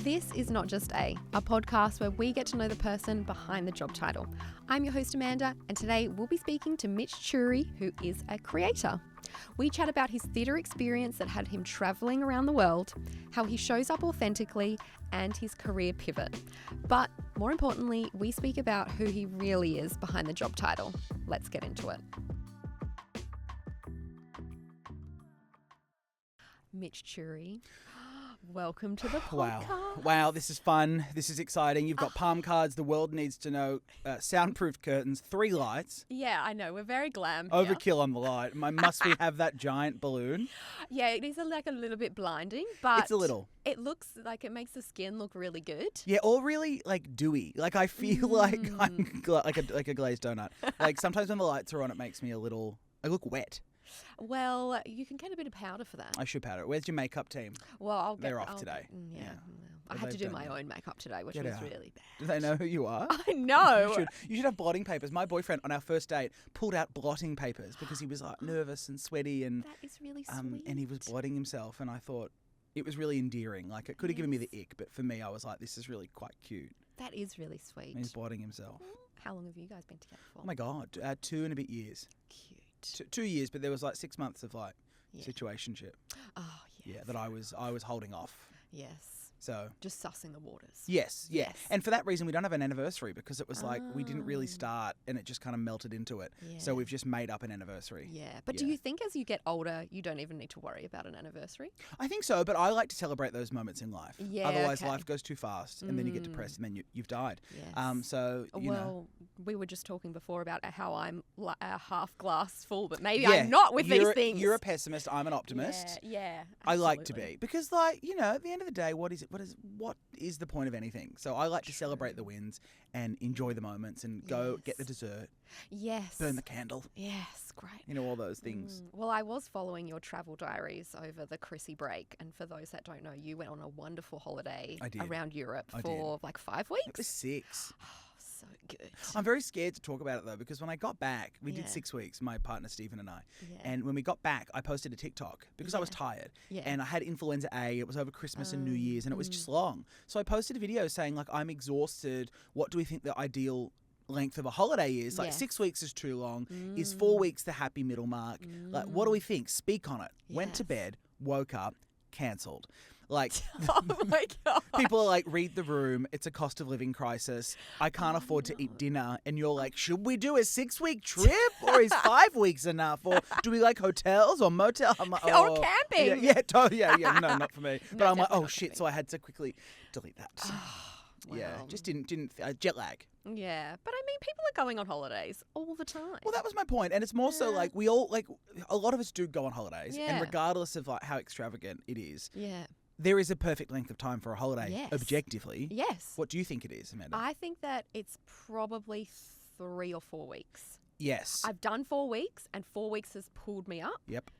This is Not Just a podcast where we get to know the person behind the job title. I'm your host Amanda, and today we'll be speaking to Mitch Churi, who is a creator. We chat about his theatre experience that had him travelling around the world, how he shows up authentically, and his career pivot. But more importantly, we speak about who he really is behind the job title. Let's get into it. Mitch Churi, welcome to the podcast. Wow, this is fun. This is exciting. You've got palm cards. The world needs to know. Soundproof curtains, 3 lights. Yeah, I know. We're very glam here. Overkill on the light. Must we have that giant balloon? Yeah, it is like a little bit blinding, but It's a little. It looks like it makes the skin look really good. Yeah, or really like dewy. Like I feel like I'm like a glazed donut. Like sometimes when the lights are on, it makes me I look wet. Well, you can get a bit of powder for that. I should powder it. Where's your makeup team? Well, They're off today. Yeah. Yeah. I had to do my own makeup today, which was really bad. Do they know who you are? I know. You should have blotting papers. My boyfriend on our first date pulled out blotting papers because he was like nervous and sweaty and that is really sweet. and he was blotting himself, and I thought it was really endearing. Like it could have given me the ick, but for me I was like, this is really quite cute. That is really sweet. And he's blotting himself. How long have you guys been together for? Oh my God, 2 and a bit years. Cute. 2 years, but there was like 6 months of like situationship. Oh, yeah. Yeah, that I was holding off. Yes. So just sussing the waters. Yes. And for that reason, we don't have an anniversary because it was like we didn't really start and it just kind of melted into it. Yeah. So we've just made up an anniversary. Yeah. But do you think as you get older, you don't even need to worry about an anniversary? I think so, but I like to celebrate those moments in life. Yeah. Otherwise, life goes too fast and then you get depressed and then you've died. Yes. So, you know. We were just talking before about how I'm half glass full, but maybe I'm not with these things. You're a pessimist. I'm an optimist. Yeah. I like to be because, like, you know, at the end of the day, what is the point of anything? So I like to celebrate the wins and enjoy the moments and go get the dessert. Yes. Burn the candle. Yes, great. You know, all those things. Well, I was following your travel diaries over the Chrissy break, and for those that don't know, you went on a wonderful holiday around Europe for like 5 weeks. It was 6. So good. I'm very scared to talk about it though because when I got back, we did 6 weeks, my partner Stephen and I. Yeah. And when we got back, I posted a TikTok because I was tired. Yeah. And I had influenza A. It was over Christmas and New Year's and it was just long. So I posted a video saying like, I'm exhausted. What do we think the ideal length of a holiday is? Like 6 weeks is too long. Is 4 weeks the happy middle mark? Like, what do we think? Speak on it. Went to bed, woke up, cancelled. Like, oh my God. People are like, read the room. It's a cost of living crisis. I can't afford to eat dinner. And you're like, should we do a 6-week trip or is 5 weeks enough? Or do we like hotels or motel? I'm like, or camping. Yeah. No, not for me. But I'm like, oh shit. So I had to quickly delete that. Wow. Yeah, just didn't jet lag. Yeah, but I mean, people are going on holidays all the time. Well, that was my point, and it's more so like we all like a lot of us do go on holidays, and regardless of like how extravagant it is, there is a perfect length of time for a holiday, objectively. Yes. What do you think it is, Amanda? I think that it's probably 3 or 4 weeks. Yes. I've done 4 weeks, and 4 weeks has pulled me up. Yep.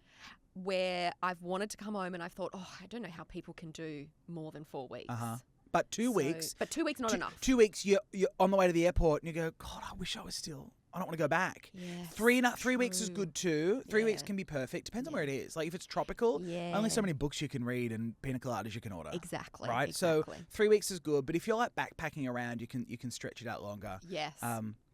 Where I've wanted to come home, and I've thought, I don't know how people can do more than 4 weeks. But 2 weeks. But 2 weeks not enough. 2 weeks, you're on the way to the airport and you go, God, I wish I was still. I don't want to go back. Yes, 3 weeks is good too. 3 weeks can be perfect. Depends on where it is. Like if it's tropical, only so many books you can read and pina coladas you can order. Exactly. Right. Exactly. So 3 weeks is good. But if you're like backpacking around, you can stretch it out longer. Yes.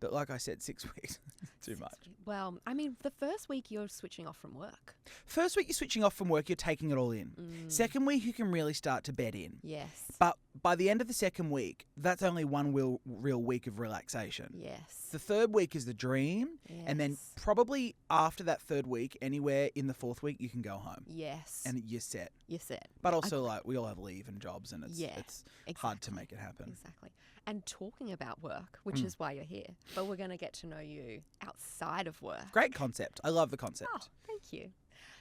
But like I said, 6 weeks too much. Well, I mean, the first week you're switching off from work. First week you're switching off from work. You're taking it all in. Second week you can really start to bed in. Yes. But by the end of the second week, that's only one real week of relaxation. Yes. The third week is the dream. Yes. And then probably after that third week, anywhere in the fourth week, you can go home. Yes. And you're set. You're set. But also, like, we all have leave and jobs, and it's hard to make it happen. Exactly. And talking about work, which is why you're here, but we're going to get to know you outside of work. Great concept. I love the concept. Oh, thank you.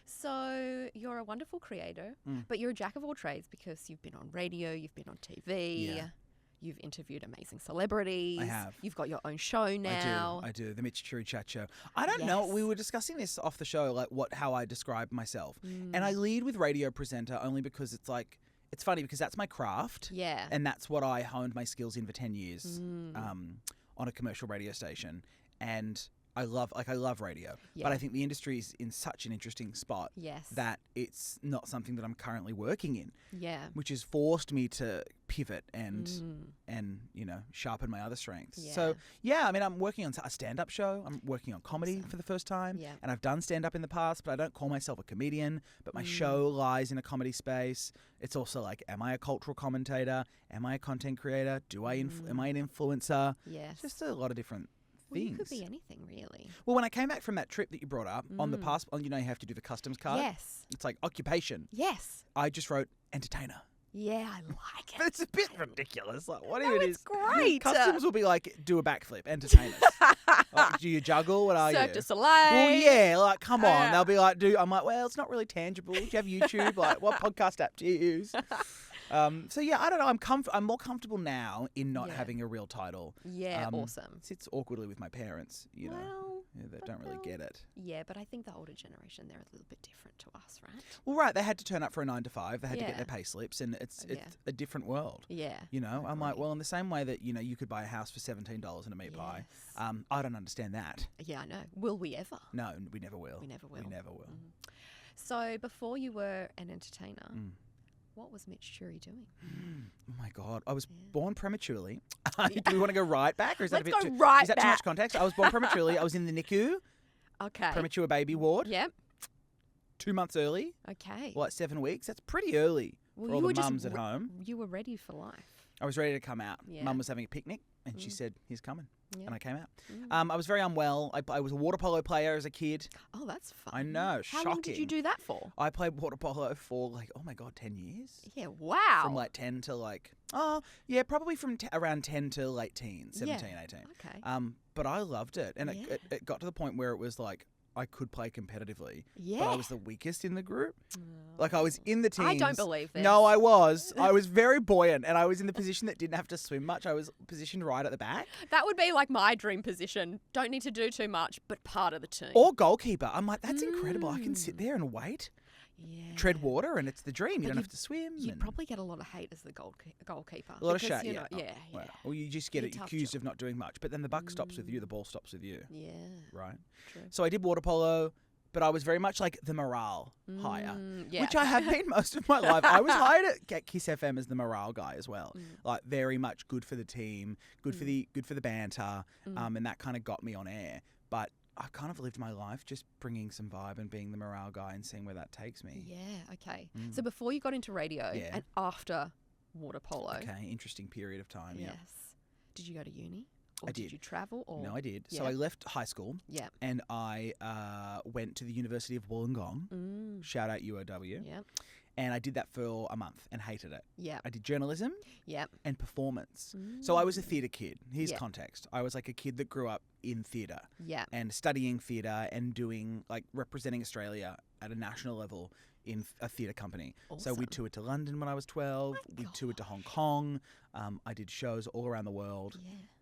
So you're a wonderful creator, but you're a jack of all trades because you've been on radio, you've been on TV, you've interviewed amazing celebrities. I have. You've got your own show now. I do. The Mitch Churi Chat Show. I don't know. We were discussing this off the show, like how I describe myself. And I lead with radio presenter only because it's like, it's funny because that's my craft. Yeah. And that's what I honed my skills in for 10 years on a commercial radio station. And I love radio, but I think the industry is in such an interesting spot that it's not something that I'm currently working in. Yeah. Which has forced me to pivot and sharpen my other strengths. Yeah. So, I mean, I'm working on a stand-up show. I'm working on comedy for the first time. Yeah. And I've done stand-up in the past, but I don't call myself a comedian. But my show lies in a comedy space. It's also like, am I a cultural commentator? Am I a content creator? Am I an influencer? Yes. It's just a lot of different Well, things. you could be anything, really. Well, when I came back from that trip that you brought up, on the passport, you have to do the customs card? Yes. It's like occupation. Yes. I just wrote entertainer. Yeah, I like it. But it's a bit ridiculous. Like, what No, if it it's is? great. Customs will be like, do a backflip, entertainers. Like, do you juggle? What are Cirque you? du Soleil. Well, yeah, like, come on. Yeah. They'll be like, I'm like, well, it's not really tangible. Do you have YouTube? Like, what podcast app do you use? So yeah, I don't know. I'm more comfortable now in not having a real title. Yeah, awesome. It sits awkwardly with my parents, you know. Yeah, they don't really get it. Yeah, but I think the older generation, they're a little bit different to us, right? Well, right, they had to turn up for a 9 to 5. They had to get their pay slips, and it's a different world. Yeah. You know, I'm like, well, in the same way that, you could buy a house for $17 and a meat pie, I don't understand that. Yeah, I know. Will we ever? No, we never will. We never will. We never will. So before you were an entertainer, what was Mitch Churi doing? Oh my God. I was born prematurely. Do we want to go right back? Or is that Let's a bit go right is that too back. much context? I was born prematurely. I was in the NICU, Okay. premature baby ward, Yep. 2 months early, Okay. like 7 weeks. That's pretty early for all the mums at home. You were ready for life. I was ready to come out. Yeah. Mum was having a picnic and she said, he's coming. Yeah. And I came out. I was very unwell. I was a water polo player as a kid. Oh, that's fun. I know, How long did you do that for? I played water polo for 10 years. Yeah, wow. From 10 to probably from around 10 to late teens, 17, 18. Okay. But I loved it. And it got to the point where it was like, I could play competitively, Yeah. but I was the weakest in the group. Like I was in the teams. I don't believe this. No, I was. I was very buoyant, and I was in the position that didn't have to swim much. I was positioned right at the back. That would be like my dream position. Don't need to do too much, but part of the team. Or goalkeeper. I'm like, that's incredible. I can sit there and wait, tread water, and it's the dream. You don't have to swim. You'd probably get a lot of hate as the goalkeeper. A lot of shit, yeah. Well, you just get accused job. of not doing much, but then the buck stops with you, the ball stops with you. Yeah. Right? True. So I did water polo, but I was very much like the morale hire, which I have been most of my life. I was hired at Kiss FM as the morale guy as well. Like very much good for the team, good for the banter, and that kind of got me on air. But I've kind of lived my life just bringing some vibe and being the morale guy and seeing where that takes me. Yeah, okay. So before you got into radio and after water polo. Okay, interesting period of time, Yes. Did you go to uni? Or I did. Did you travel? Or? No, I did. Yeah. So I left high school and I went to the University of Wollongong. Shout out UOW. Yeah. And I did that for a month and hated it. Yeah. I did journalism and performance. So I was a theatre kid. Here's context. I was like a kid that grew up in theatre and studying theatre and doing representing Australia at a national level in a theatre company. Awesome. So we toured to London when I was 12. We toured to Hong Kong. I did shows all around the world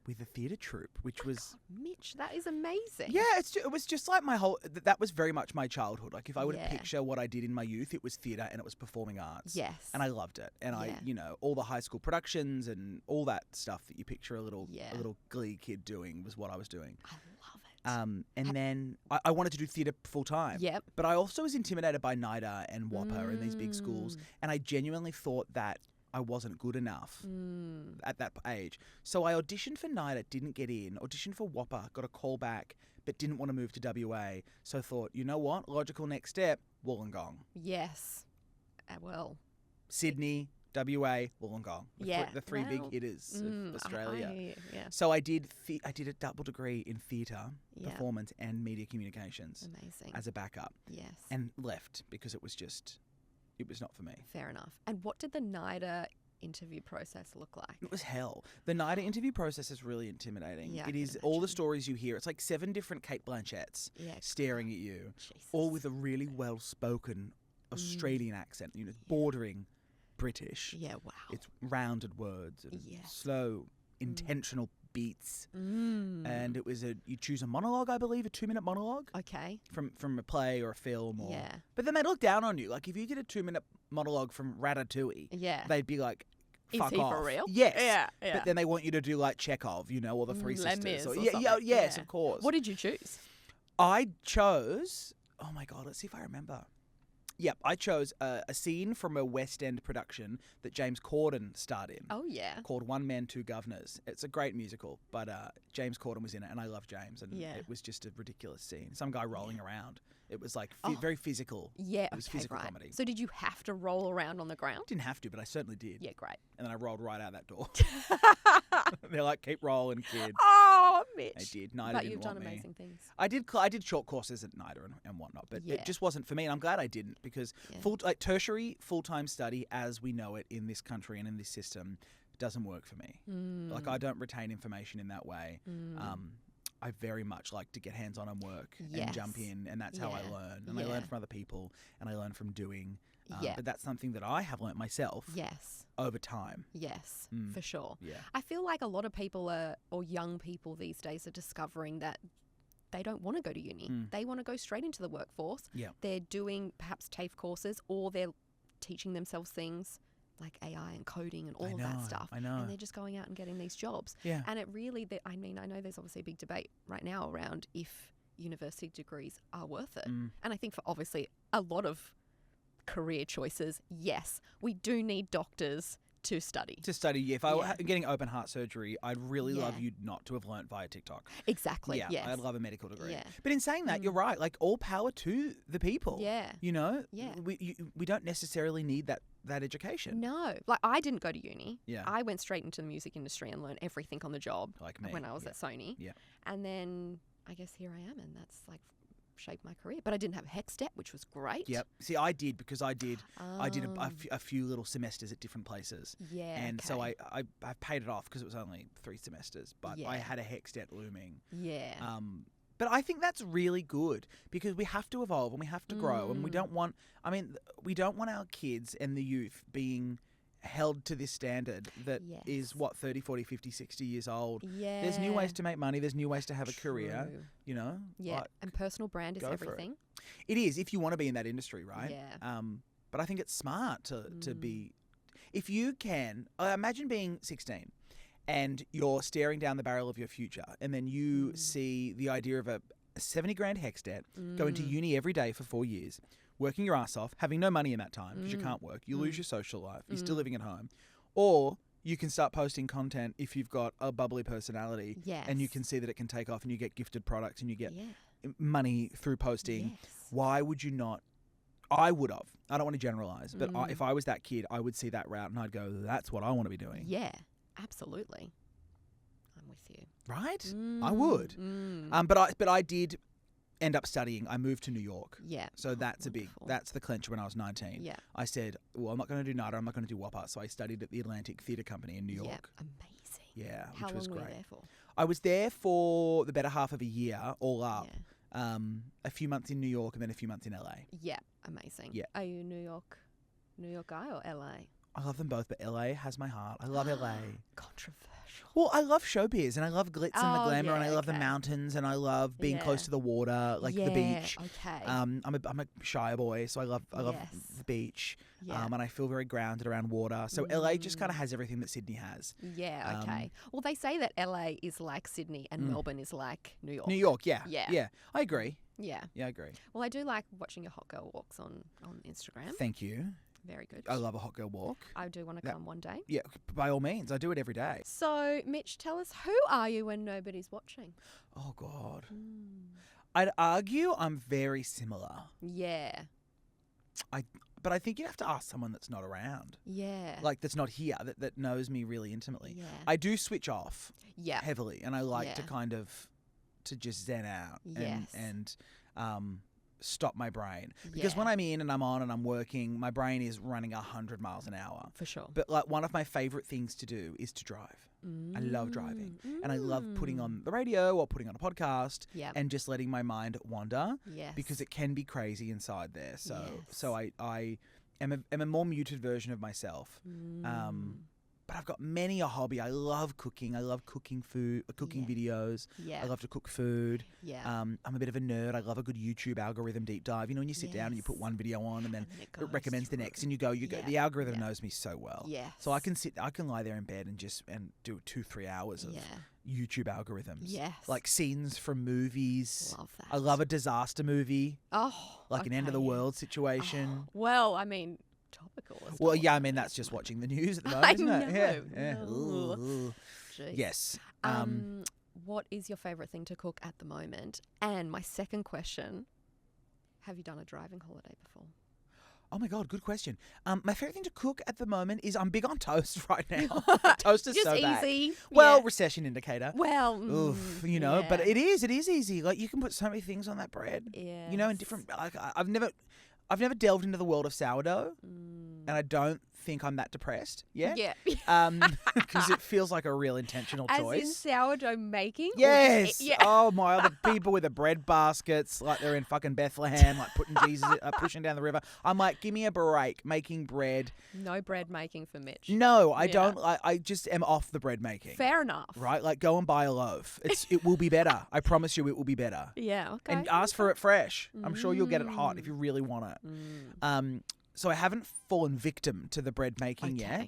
with a theatre troupe, which was... God, Mitch, that is amazing. Yeah, it was just like my whole... That was very much my childhood. Like if I were to picture what I did in my youth, it was theatre and it was performing arts. Yes. And I loved it. And I, all the high school productions and all that stuff that you picture a little glee kid doing was what I was doing. I love it. And then I wanted to do theatre full time. Yep. But I also was intimidated by NIDA and WAPA and these big schools. And I genuinely thought that I wasn't good enough at that age. So I auditioned for NIDA, didn't get in. Auditioned for WAPA, got a call back, but didn't want to move to WA. So I thought, you know what? Logical next step, Wollongong. Yes. Well. Sydney, WA, Wollongong. The three big hitters of Australia. So I did a double degree in theatre, performance and media communications. Amazing. As a backup. Yes. And left because it was not for me. Fair enough. And what did the NIDA interview process look like? It was hell. The NIDA interview process is really intimidating. Yeah, it is all the stories you hear. It's like 7 different Kate Blanchetts staring at you, all with a really well-spoken Australian accent, bordering British. Yeah, wow. It's rounded words and slow, intentional beats. And it was you choose a monologue, I believe, a 2-minute monologue. Okay. From a play or a film. But then they'd look down on you. Like if you did a 2-minute monologue from Ratatouille, they'd be like, fuck he off. for real? Yes. Yeah. But then they want you to do like Chekhov, or the Three Les Sisters. Mis or Yes, something. of course. What did you choose? I chose, oh my God, let's see if I remember. Yep, I chose a scene from a West End production that James Corden starred in. Oh, yeah. Called One Man, Two Governors. It's a great musical, but James Corden was in it, and I love James, and it was just a ridiculous scene. Some guy rolling around. It was like very physical. Yeah, it was physical comedy. So did you have to roll around on the ground? Didn't have to, but I certainly did. Yeah, great. And then I rolled right out that door. They're like, keep rolling, kid. Oh, Mitch. I did. NIDA But didn't you've want done me. amazing things. I did short courses at NIDA and whatnot, but it just wasn't for me, and I'm glad I didn't, because tertiary full-time study as we know it in this country and in this system doesn't work for me. Like, I don't retain information in that way. I very much like to get hands-on and work and jump in, and that's how I learn. And I learn from other people, and I learn from doing. But that's something that I have learnt myself over time. Yes, for sure. Yeah. I feel like a lot of people or young people these days are discovering that they don't want to go to uni. They want to go straight into the workforce. Yeah. They're doing perhaps TAFE courses, or they're teaching themselves things like AI and coding and all of that stuff. I know. And they're just going out and getting these jobs. Yeah. And it really, I know there's obviously a big debate right now around if university degrees are worth it. And I think for obviously a lot of career choices, yes, we do need doctors to study. If I were getting open heart surgery, I'd really love you not to have learnt via TikTok. Exactly. Yeah, yes. I'd love a medical degree. Yeah. But in saying that, you're right. Like, all power to the people. Yeah. Yeah. We We don't necessarily need that education. No. Like, I didn't go to uni. Yeah. I went straight into the music industry and learned everything on the job. Like me. When I was at Sony. Yeah. And then I guess here I am, and that's like shaped my career. But I didn't have a HEC step, which was great. Yep. See, I did, because I did a few little semesters at different places. Yeah. And so I paid it off because it was only 3 semesters, but I had a HEC step looming. Yeah. But I think that's really good, because we have to evolve and we have to grow, and we don't want our kids and the youth being held to this standard that is 30, 40, 50, 60 years old. Yeah. There's new ways to make money. There's new ways to have a career, Yeah. Like, and personal brand is everything. It is, if you want to be in that industry, right? Yeah. But I think it's smart to be, if you can, imagine being 16 and you're staring down the barrel of your future, and then you see the idea of a 70 grand HEC debt, going to uni every day for 4 years, working your ass off, having no money in that time because you can't work, you lose your social life, you're still living at home. Or you can start posting content if you've got a bubbly personality, and you can see that it can take off, and you get gifted products and you get money through posting. Yes. Why would you not? I would have. I don't want to generalize, but if I was that kid, I would see that route and I'd go, that's what I want to be doing. Yeah, absolutely. I'm with you. Right? I would. But I did end up studying. I moved to New York. Yeah. So that's that's the clencher when I was 19. Yeah. I said, well, I'm not going to do NIDA, I'm not going to do WAPA. So I studied at the Atlantic Theatre Company in New York. Amazing. Yeah, How which was long great. were you there for? I was there for the better half of a year, all up. Yeah. A few months in New York and then a few months in LA. Yeah, amazing. Yeah. Are you New York guy or LA? I love them both, but LA has my heart. I love LA. Controversial. Well, I love showbiz, and I love glitz and the glamour, and I love the okay. mountains, and I love being close to the water, like the beach. Okay. I'm a shy boy, so I love Yes. the beach, Yeah. and I feel very grounded around water. So LA just kind of has everything that Sydney has. Yeah, okay. Well, they say that LA is like Sydney and Melbourne is like New York. New York, yeah. Yeah. Yeah, I agree. Yeah. Yeah, I agree. Well, I do like watching your hot girl walks on Instagram. Thank you. Very good. I love a hot girl walk. I do want to come one day. Yeah, by all means. I do it every day. So, Mitch, tell us, who are you when nobody's watching? Oh, God. I'd argue I'm very similar. Yeah. But I think you'd have to ask someone that's not around. Yeah. Like, that's not here, that knows me really intimately. Yeah. I do switch off Yeah. heavily, and I like to Yeah. kind of, to just zen out Yes. and stop my brain. Because when I'm in and I'm on and I'm working, my brain is running 100 miles an hour. For sure. But like one of my favorite things to do is to drive. I love driving. And I love putting on the radio or putting on a podcast and just letting my mind wander. Yes. Because it can be crazy inside there. So Yes. so I am a more muted version of myself. But I've got many a hobby. I love cooking. I love cooking food, cooking videos. Yeah. I love to cook food. Yeah. I'm a bit of a nerd. I love a good YouTube algorithm deep dive. You know, when you sit down and you put one video on and then it recommends the next, and you go. The algorithm knows me so well. Yes. So I can lie there in bed and do 2-3 hours of YouTube algorithms. Yes. Like scenes from movies. Love that. I love a disaster movie. Oh. Like an end of the world situation. Oh, well, I mean, topical. Well, yeah, I mean, that's just watching the news at the moment, isn't it? Yeah. Ooh. Yes. What is your favourite thing to cook at the moment? And my second question, have you done a driving holiday before? Oh my God, good question. My favourite thing to cook at the moment is I'm big on toast right now. Toast is just so easy. bad. Well, recession indicator. Well, oof, but it is easy. Like you can put so many things on that bread. Yeah. You know, in different. Like I've never delved into the world of sourdough, and I don't think I'm that depressed yet. Yeah. Because it feels like a real intentional choice. As in sourdough making? Yes. Oh my! The people with the bread baskets, like they're in fucking Bethlehem, like putting Jesus, pushing down the river. I'm like, give me a break, making bread. No bread making for Mitch. No, I don't. I just am off the bread making. Fair enough. Right? Like, go and buy a loaf. It will be better. I promise you, it will be better. Yeah. Okay. And ask for it fresh. I'm sure you'll get it hot if you really want it. So I haven't fallen victim to the bread making yet.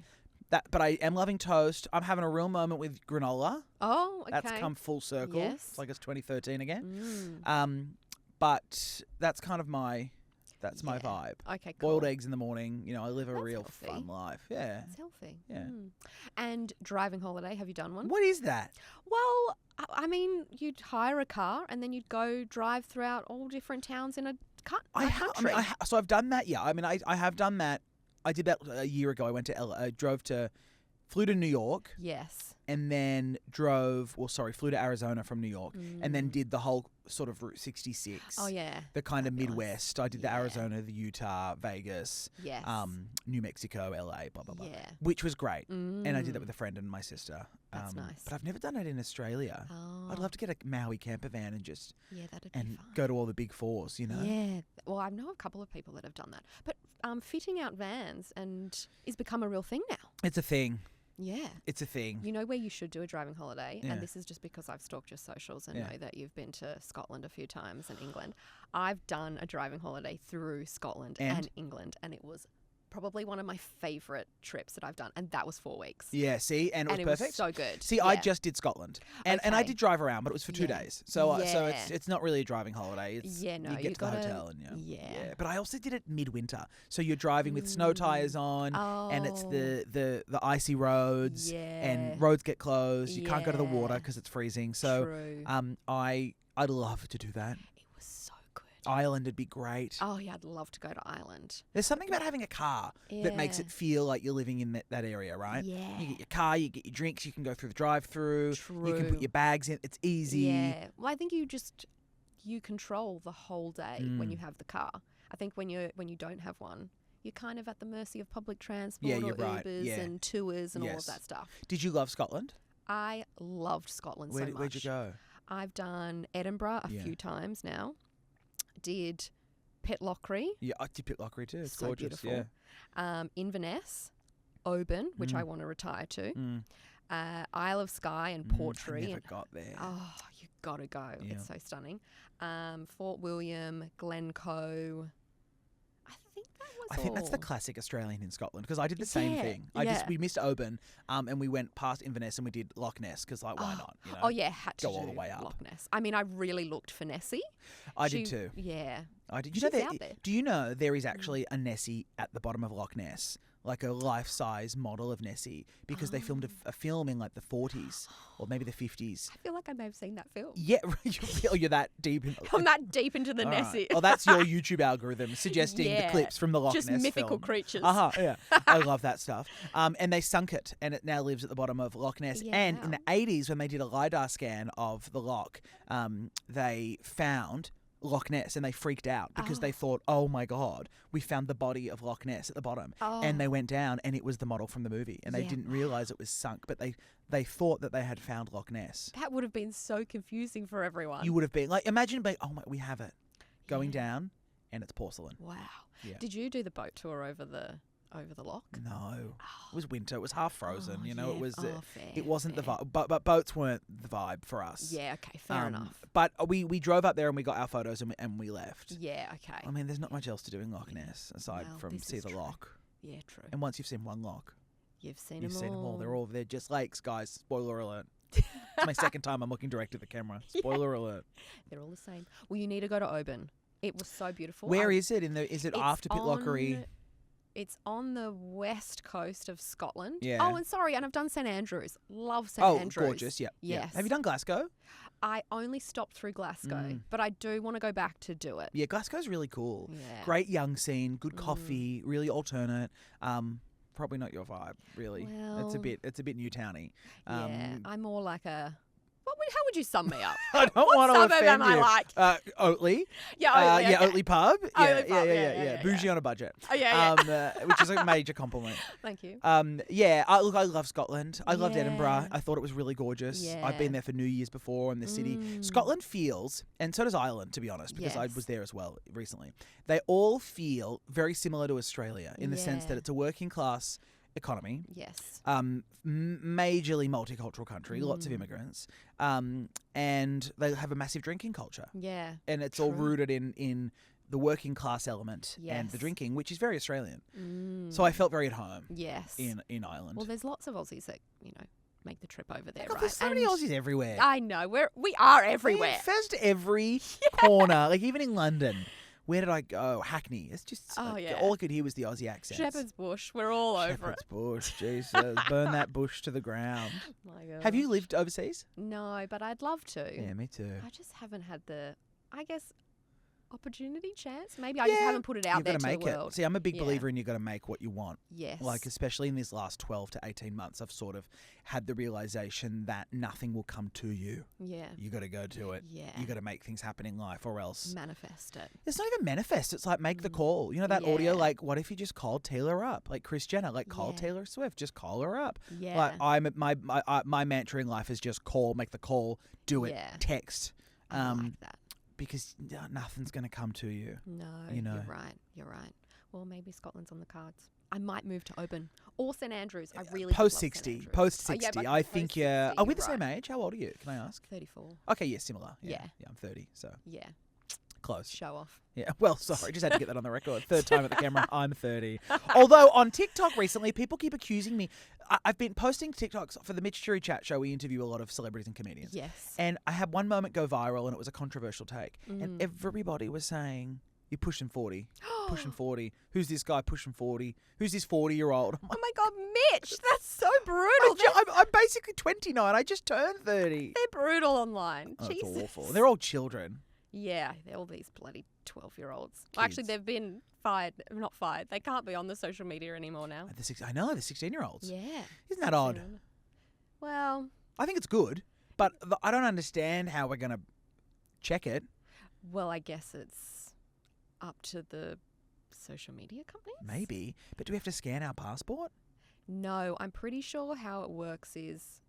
But I am loving toast. I'm having a real moment with granola. Oh, okay. That's come full circle. Yes. It's like it's 2013 again. But that's kind of my vibe. Okay, cool. Boiled eggs in the morning. You know, I live a real fun life. Yeah. It's healthy. Yeah. And driving holiday, have you done one? What is that? Well, I mean, you'd hire a car and then you'd go drive throughout all different towns in a country. So I've done that, yeah. I mean, I have done that. I did that a year ago. I flew to New York. Yes. And then flew to Arizona from New York. And then did the whole sort of Route 66. Oh, yeah. The kind of Midwest. I did the Arizona, the Utah, Vegas, New Mexico, LA, blah, blah, blah. Yeah. Which was great. And I did that with a friend and my sister. That's nice. But I've never done it in Australia. Oh. I'd love to get a Maui camper van and just that'd be fun. go to all the big fours, you know? Yeah. Well, I know a couple of people that have done that. But fitting out vans is become a real thing now. It's a thing. Yeah. It's a thing. You know where you should do a driving holiday? And this is just because I've stalked your socials and know that you've been to Scotland a few times and England. I've done a driving holiday through Scotland and England, and it was probably one of my favourite trips that I've done, and that was 4 weeks. Yeah, see? And it was perfect. Was so good. See, I just did Scotland. And I did drive around, but it was for 2 days. So it's not really a driving holiday. It's, you get to the hotel and But I also did it midwinter. So you're driving with snow tyres on and it's the icy roads and roads get closed. You can't go to the water because it's freezing. So I'd love to do that. Ireland would be great. Oh, yeah, I'd love to go to Ireland. There's something about having a car that makes it feel like you're living in that area, right? Yeah. You get your car, you get your drinks, you can go through the drive-through. True. You can put your bags in. It's easy. Yeah. Well, I think you control the whole day when you have the car. I think when you don't have one, you're kind of at the mercy of public transport or Ubers and tours and all of that stuff. Did you love Scotland? I loved Scotland so much. Where'd you go? I've done Edinburgh a few times now. Did Pitlochry. Yeah, I did Pitlochry too. It's so gorgeous. Beautiful. Yeah. Inverness, Oban, which I want to retire to. Isle of Skye and Portree. I never got there. Oh, you gotta go. Yeah. It's so stunning. Fort William, Glencoe. I think that's the classic Australian in Scotland because I did the same thing. We missed Oban, and we went past Inverness and we did Loch Ness because why not? You know, had to go all the way up. Loch Ness. I mean, I really looked for Nessie. I did too. Yeah, I did. You know, do you know there is actually a Nessie at the bottom of Loch Ness? Like a life-size model of Nessie because they filmed a film in like the 40s or maybe the 50s. I feel like I may have seen that film. Yeah, you're that deep. I'm that deep into the Nessie. Right. Oh, that's your YouTube algorithm suggesting the clips from the Loch Ness film. Just mythical creatures. Yeah. I love that stuff. And they sunk it and it now lives at the bottom of Loch Ness. Yeah. And in the 80s when they did a LiDAR scan of the loch, they found Loch Ness and they freaked out because they thought, oh my God, we found the body of Loch Ness at the bottom. And they went down and it was the model from the movie and they didn't realise it was sunk, but they thought that they had found Loch Ness. That would have been so confusing for everyone. You would have been like, imagine being, oh my, we have it. Going down and it's porcelain. Wow. Yeah. Did you do the boat tour over the over the lock? No. It was winter. It was half frozen. Yeah. It was. Fair, it wasn't fair. the vibe. But boats weren't the vibe for us. Yeah, okay, fair enough. But we drove up there and we got our photos and we left. Yeah, okay. I mean, there's not much else to do in Loch Ness aside from see the loch. Yeah, true. And once you've seen one loch, You've seen them all. They're They're just lakes, guys. Spoiler alert. It's my second time I'm looking direct at the camera. Spoiler alert. They're all the same. Well, you need to go to Oban. It was so beautiful. Where is it? Is it after Pitlochry? It's on the west coast of Scotland. Yeah. Oh, and I've done St Andrews. Love St Andrews. Oh, gorgeous. Yep. Yes. Yeah. Have you done Glasgow? I only stopped through Glasgow, but I do want to go back to do it. Yeah, Glasgow's really cool. Yeah. Great young scene, good coffee, really alternate. Probably not your vibe, really. Well, it's a bit new towny. Yeah, I'm more like a. How would you sum me up? I don't want to offend am I you. like? Oatly. Yeah, Oatly. Okay. Oatly pub. Oatly pub, yeah. Bougie on a budget. Oh yeah. Which is a major compliment. Thank you. I love Scotland. I loved Yeah. Edinburgh. I thought it was really gorgeous. Yeah. I've been there for New Year's before in the city. Scotland feels, and so does Ireland, to be honest, because I Yes. was there as well recently. They all feel very similar to Australia in the sense that it's a working class economy. Yes. Majorly multicultural country, lots of immigrants, and they have a massive drinking culture. Yeah. And it's all rooted in the working class element and the Yes. drinking, which is very Australian. So I felt very at home. Yes. In Ireland. Well, there's lots of Aussies that make the trip over there, God, right? there's so many Aussies everywhere. I know we are everywhere. First every corner, like even in London. Where did I go? Hackney. It's just all I could hear was the Aussie accents. Shepherd's Bush. We're all over it. Shepherd's Bush. Jesus, burn that bush to the ground. My God. Have you lived overseas? No, but I'd love to. Yeah, me too. I just haven't had the, opportunity, chance. Maybe I just haven't put it out there to the world. See, I'm a big believer in you got to make what you want. Yes. Like, especially in these last 12 to 18 months, I've sort of had the realization that nothing will come to you. Yeah. You got to go to it. Yeah. You got to make things happen in life or else. Manifest it. It's not even manifest. It's like make the call. You know that audio? Like, what if you just called Taylor up? Like Kris Jenner, like call Taylor Swift. Just call her up. Yeah. Like my mantra in life is just call, make the call, do it, text. I like that. Because nothing's going to come to you. No, you know. You're right. Well, maybe Scotland's on the cards. I might move to Oban or St Andrews. I really post love 60. St Andrews. Post 60. I think you're. Are we the right. same age? How old are you? Can I ask? 34. Okay, yeah, similar. Yeah, I'm 30. So yeah, close. show off. Yeah. Well, sorry, just had to get that on the record. Third time at the camera. I'm 30. Although on TikTok recently, people keep accusing me. I've been posting TikToks for the Mitch Churi chat show. We interview a lot of celebrities and comedians. Yes. And I had one moment go viral, and it was a controversial take, and everybody was saying, "You're pushing 40, pushing 40. Who's this guy pushing 40? Who's this 40-year-old?" Oh my God, Mitch, that's so brutal. I'm basically 29. I just turned 30. They're brutal online. Oh, Jesus. it's awful. They're all children. Yeah, they're all these bloody 12-year-olds. Actually, they've been fired. Not fired. They can't be on the social media anymore now. I know, the 16-year-olds. Yeah. Isn't that odd? Well, I think it's good, but I don't understand how we're going to check it. Well, I guess it's up to the social media companies. Maybe. But do we have to scan our passport? No, I'm pretty sure how it works is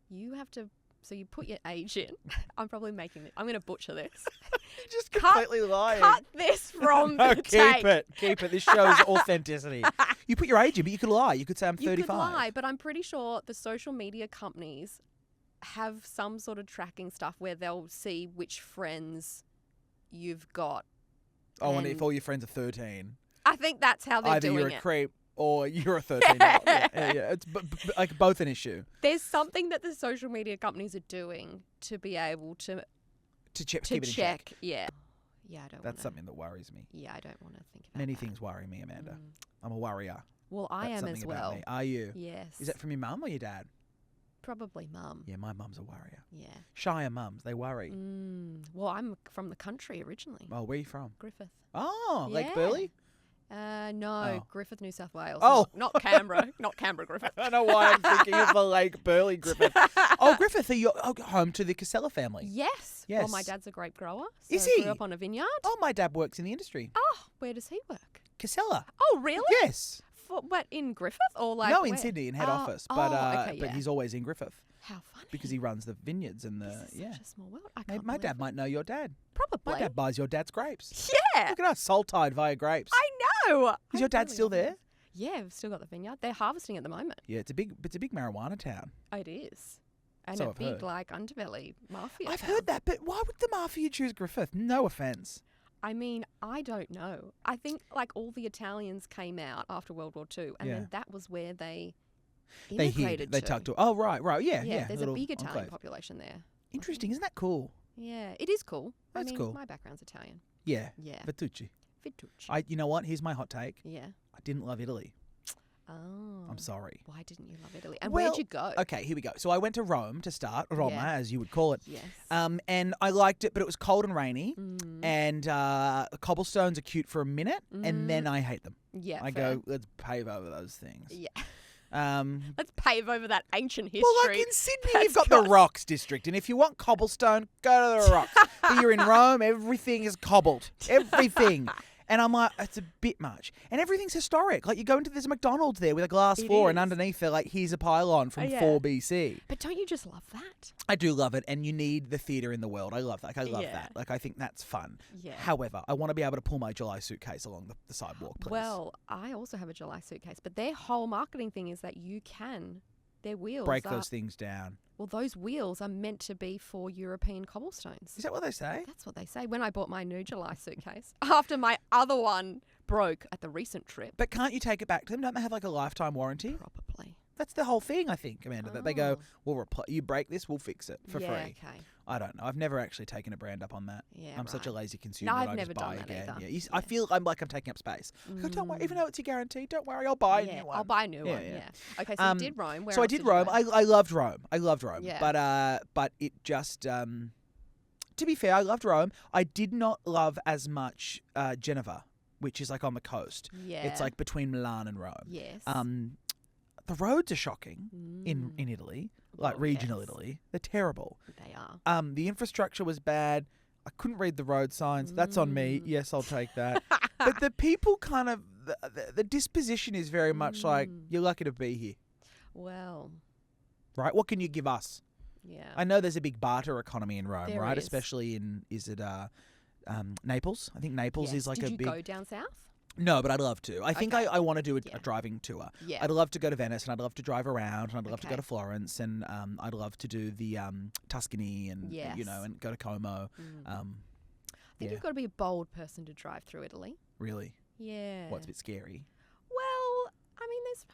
you have to. So you put your age in. I'm probably making it. I'm going to butcher this. You're just completely lying. Cut this from no, the tape. Keep it. This shows authenticity. You put your age in, but you could lie. You could say I'm 35. You could lie, but I'm pretty sure the social media companies have some sort of tracking stuff where they'll see which friends you've got. Oh, and if all your friends are 13. I think that's how they're doing it. Either you're a creep or you're a 13-year-old. Yeah. It's like both an issue. There's something that the social media companies are doing to be able to keep it in check. Yeah. Yeah, I don't. That's something that worries me. Yeah, I don't want to think about Many that. things worry me, Amanda. I'm a worrier. Well, I That's am as something about well. me. Are you? Yes. Is that from your mum or your dad? Probably mum. Yeah, my mum's a worrier. Yeah. Shyer mums, they worry. Well, I'm from the country originally. Oh, where are you from? Griffith. Oh, Yeah. Lake Burleigh? No, Griffith, New South Wales. Oh. Not Canberra. Not Canberra, Griffith. I don't know why I'm thinking of the Lake Burleigh Griffith. Oh, Griffith, are you home to the Casella family? Yes. Yes. Well, my dad's a grape grower. So Is he? Grew up on a vineyard. Oh, my dad works in the industry. Oh, where does he work? Casella. Oh, really? Yes. What, in Griffith or like? No, in where? Sydney, in head Oh, office. But okay, but yeah. he's always in Griffith How funny. because he runs the vineyards and the This is such a small world. I My can't my believe dad might know your dad. it. Probably. My dad buys your dad's grapes. Yeah. Look at us, Saltide via grapes. I No. Is your dad still there? Yeah, we've still got the vineyard. They're harvesting at the moment. Yeah, it's a big marijuana town. It is. And So a I've big, heard. like, underbelly mafia I've town. heard that, but why would the mafia choose Griffith? No offence. I mean, I don't know. I think, like, all the Italians came out after World War II, and then that was where they immigrated They tucked to. Oh, right. Yeah. There's a big Italian enclave. population there. Interesting. Isn't that cool? Yeah, it is cool. That's I mean, cool. my background's Italian. Yeah. Yeah. Fettucci. Fettucci. You know what? Here's my hot take. Yeah. I didn't love Italy. Oh. I'm sorry. Why didn't you love Italy? And Well, where'd you go? Okay, here we go. So I went to Rome to start, Roma, as you would call it. Yes. And I liked it, but it was cold and rainy, and cobblestones are cute for a minute, and then I hate them. Yeah. I go, let's pave over those things. Yeah. Well, Let's pave over that ancient history. like in Sydney, you've got the Rocks district, and if you want cobblestone, go to the Rocks. But you're in Rome, everything is cobbled. Everything. And I'm like, it's a bit much. And everything's historic. Like, you go into this McDonald's there with a glass floor, and underneath they're like, here's a pylon from 4 BC. But don't you just love that? I do love it, and you need the theatre in the world. I love that. Like, I love Yeah. that. Like, I think that's fun. Yeah. However, I want to be able to pull my July suitcase along the sidewalk, please. Well, I also have a July suitcase, but their whole marketing thing is that their wheels break those things down. Well, those wheels are meant to be for European cobblestones. Is that what they say? That's what they say. When I bought my new July suitcase, after my other one broke at the recent trip. But can't you take it back to them? Don't they have like a lifetime warranty? Probably. That's the whole thing, I think, Amanda. That they go, you break this, we'll fix it for free. Okay. I don't know. I've never actually taken a brand up on that. Yeah, I'm such a lazy consumer. No, that I've I never just buy done that again. either. Yeah, I feel I'm taking up space. I go, don't worry, even though it's a guarantee, don't worry, I'll buy a new one. I'll buy a new one. Yeah. Okay, so you did Rome. Where so I else did you Rome. go? I loved Rome. I loved Rome. Yeah. But it just to be fair, I loved Rome. I did not love as much Genova, which is like on the coast. Yeah. It's like between Milan and Rome. Yes. The roads are shocking in Italy, like regional Italy. They're terrible. They are. The infrastructure was bad. I couldn't read the road signs. That's on me. Yes, I'll take that. But the people kind of, the disposition is very much like, you're lucky to be here. Well. Right? What can you give us? Yeah. I know there's a big barter economy in Rome, There right? is. Especially in, Naples? I think Naples is like Did a you big... go down south? No, but I'd love to. I think Okay. I want to do a driving tour. Yeah. I'd love to go to Venice, and I'd love to drive around, and I'd love to go Okay. to Florence, and I'd love to do the Tuscany, and Yes. and go to Como. I think you've got to be a bold person to drive through Italy. Really? Yeah. What's a bit scary? Well, I mean, there's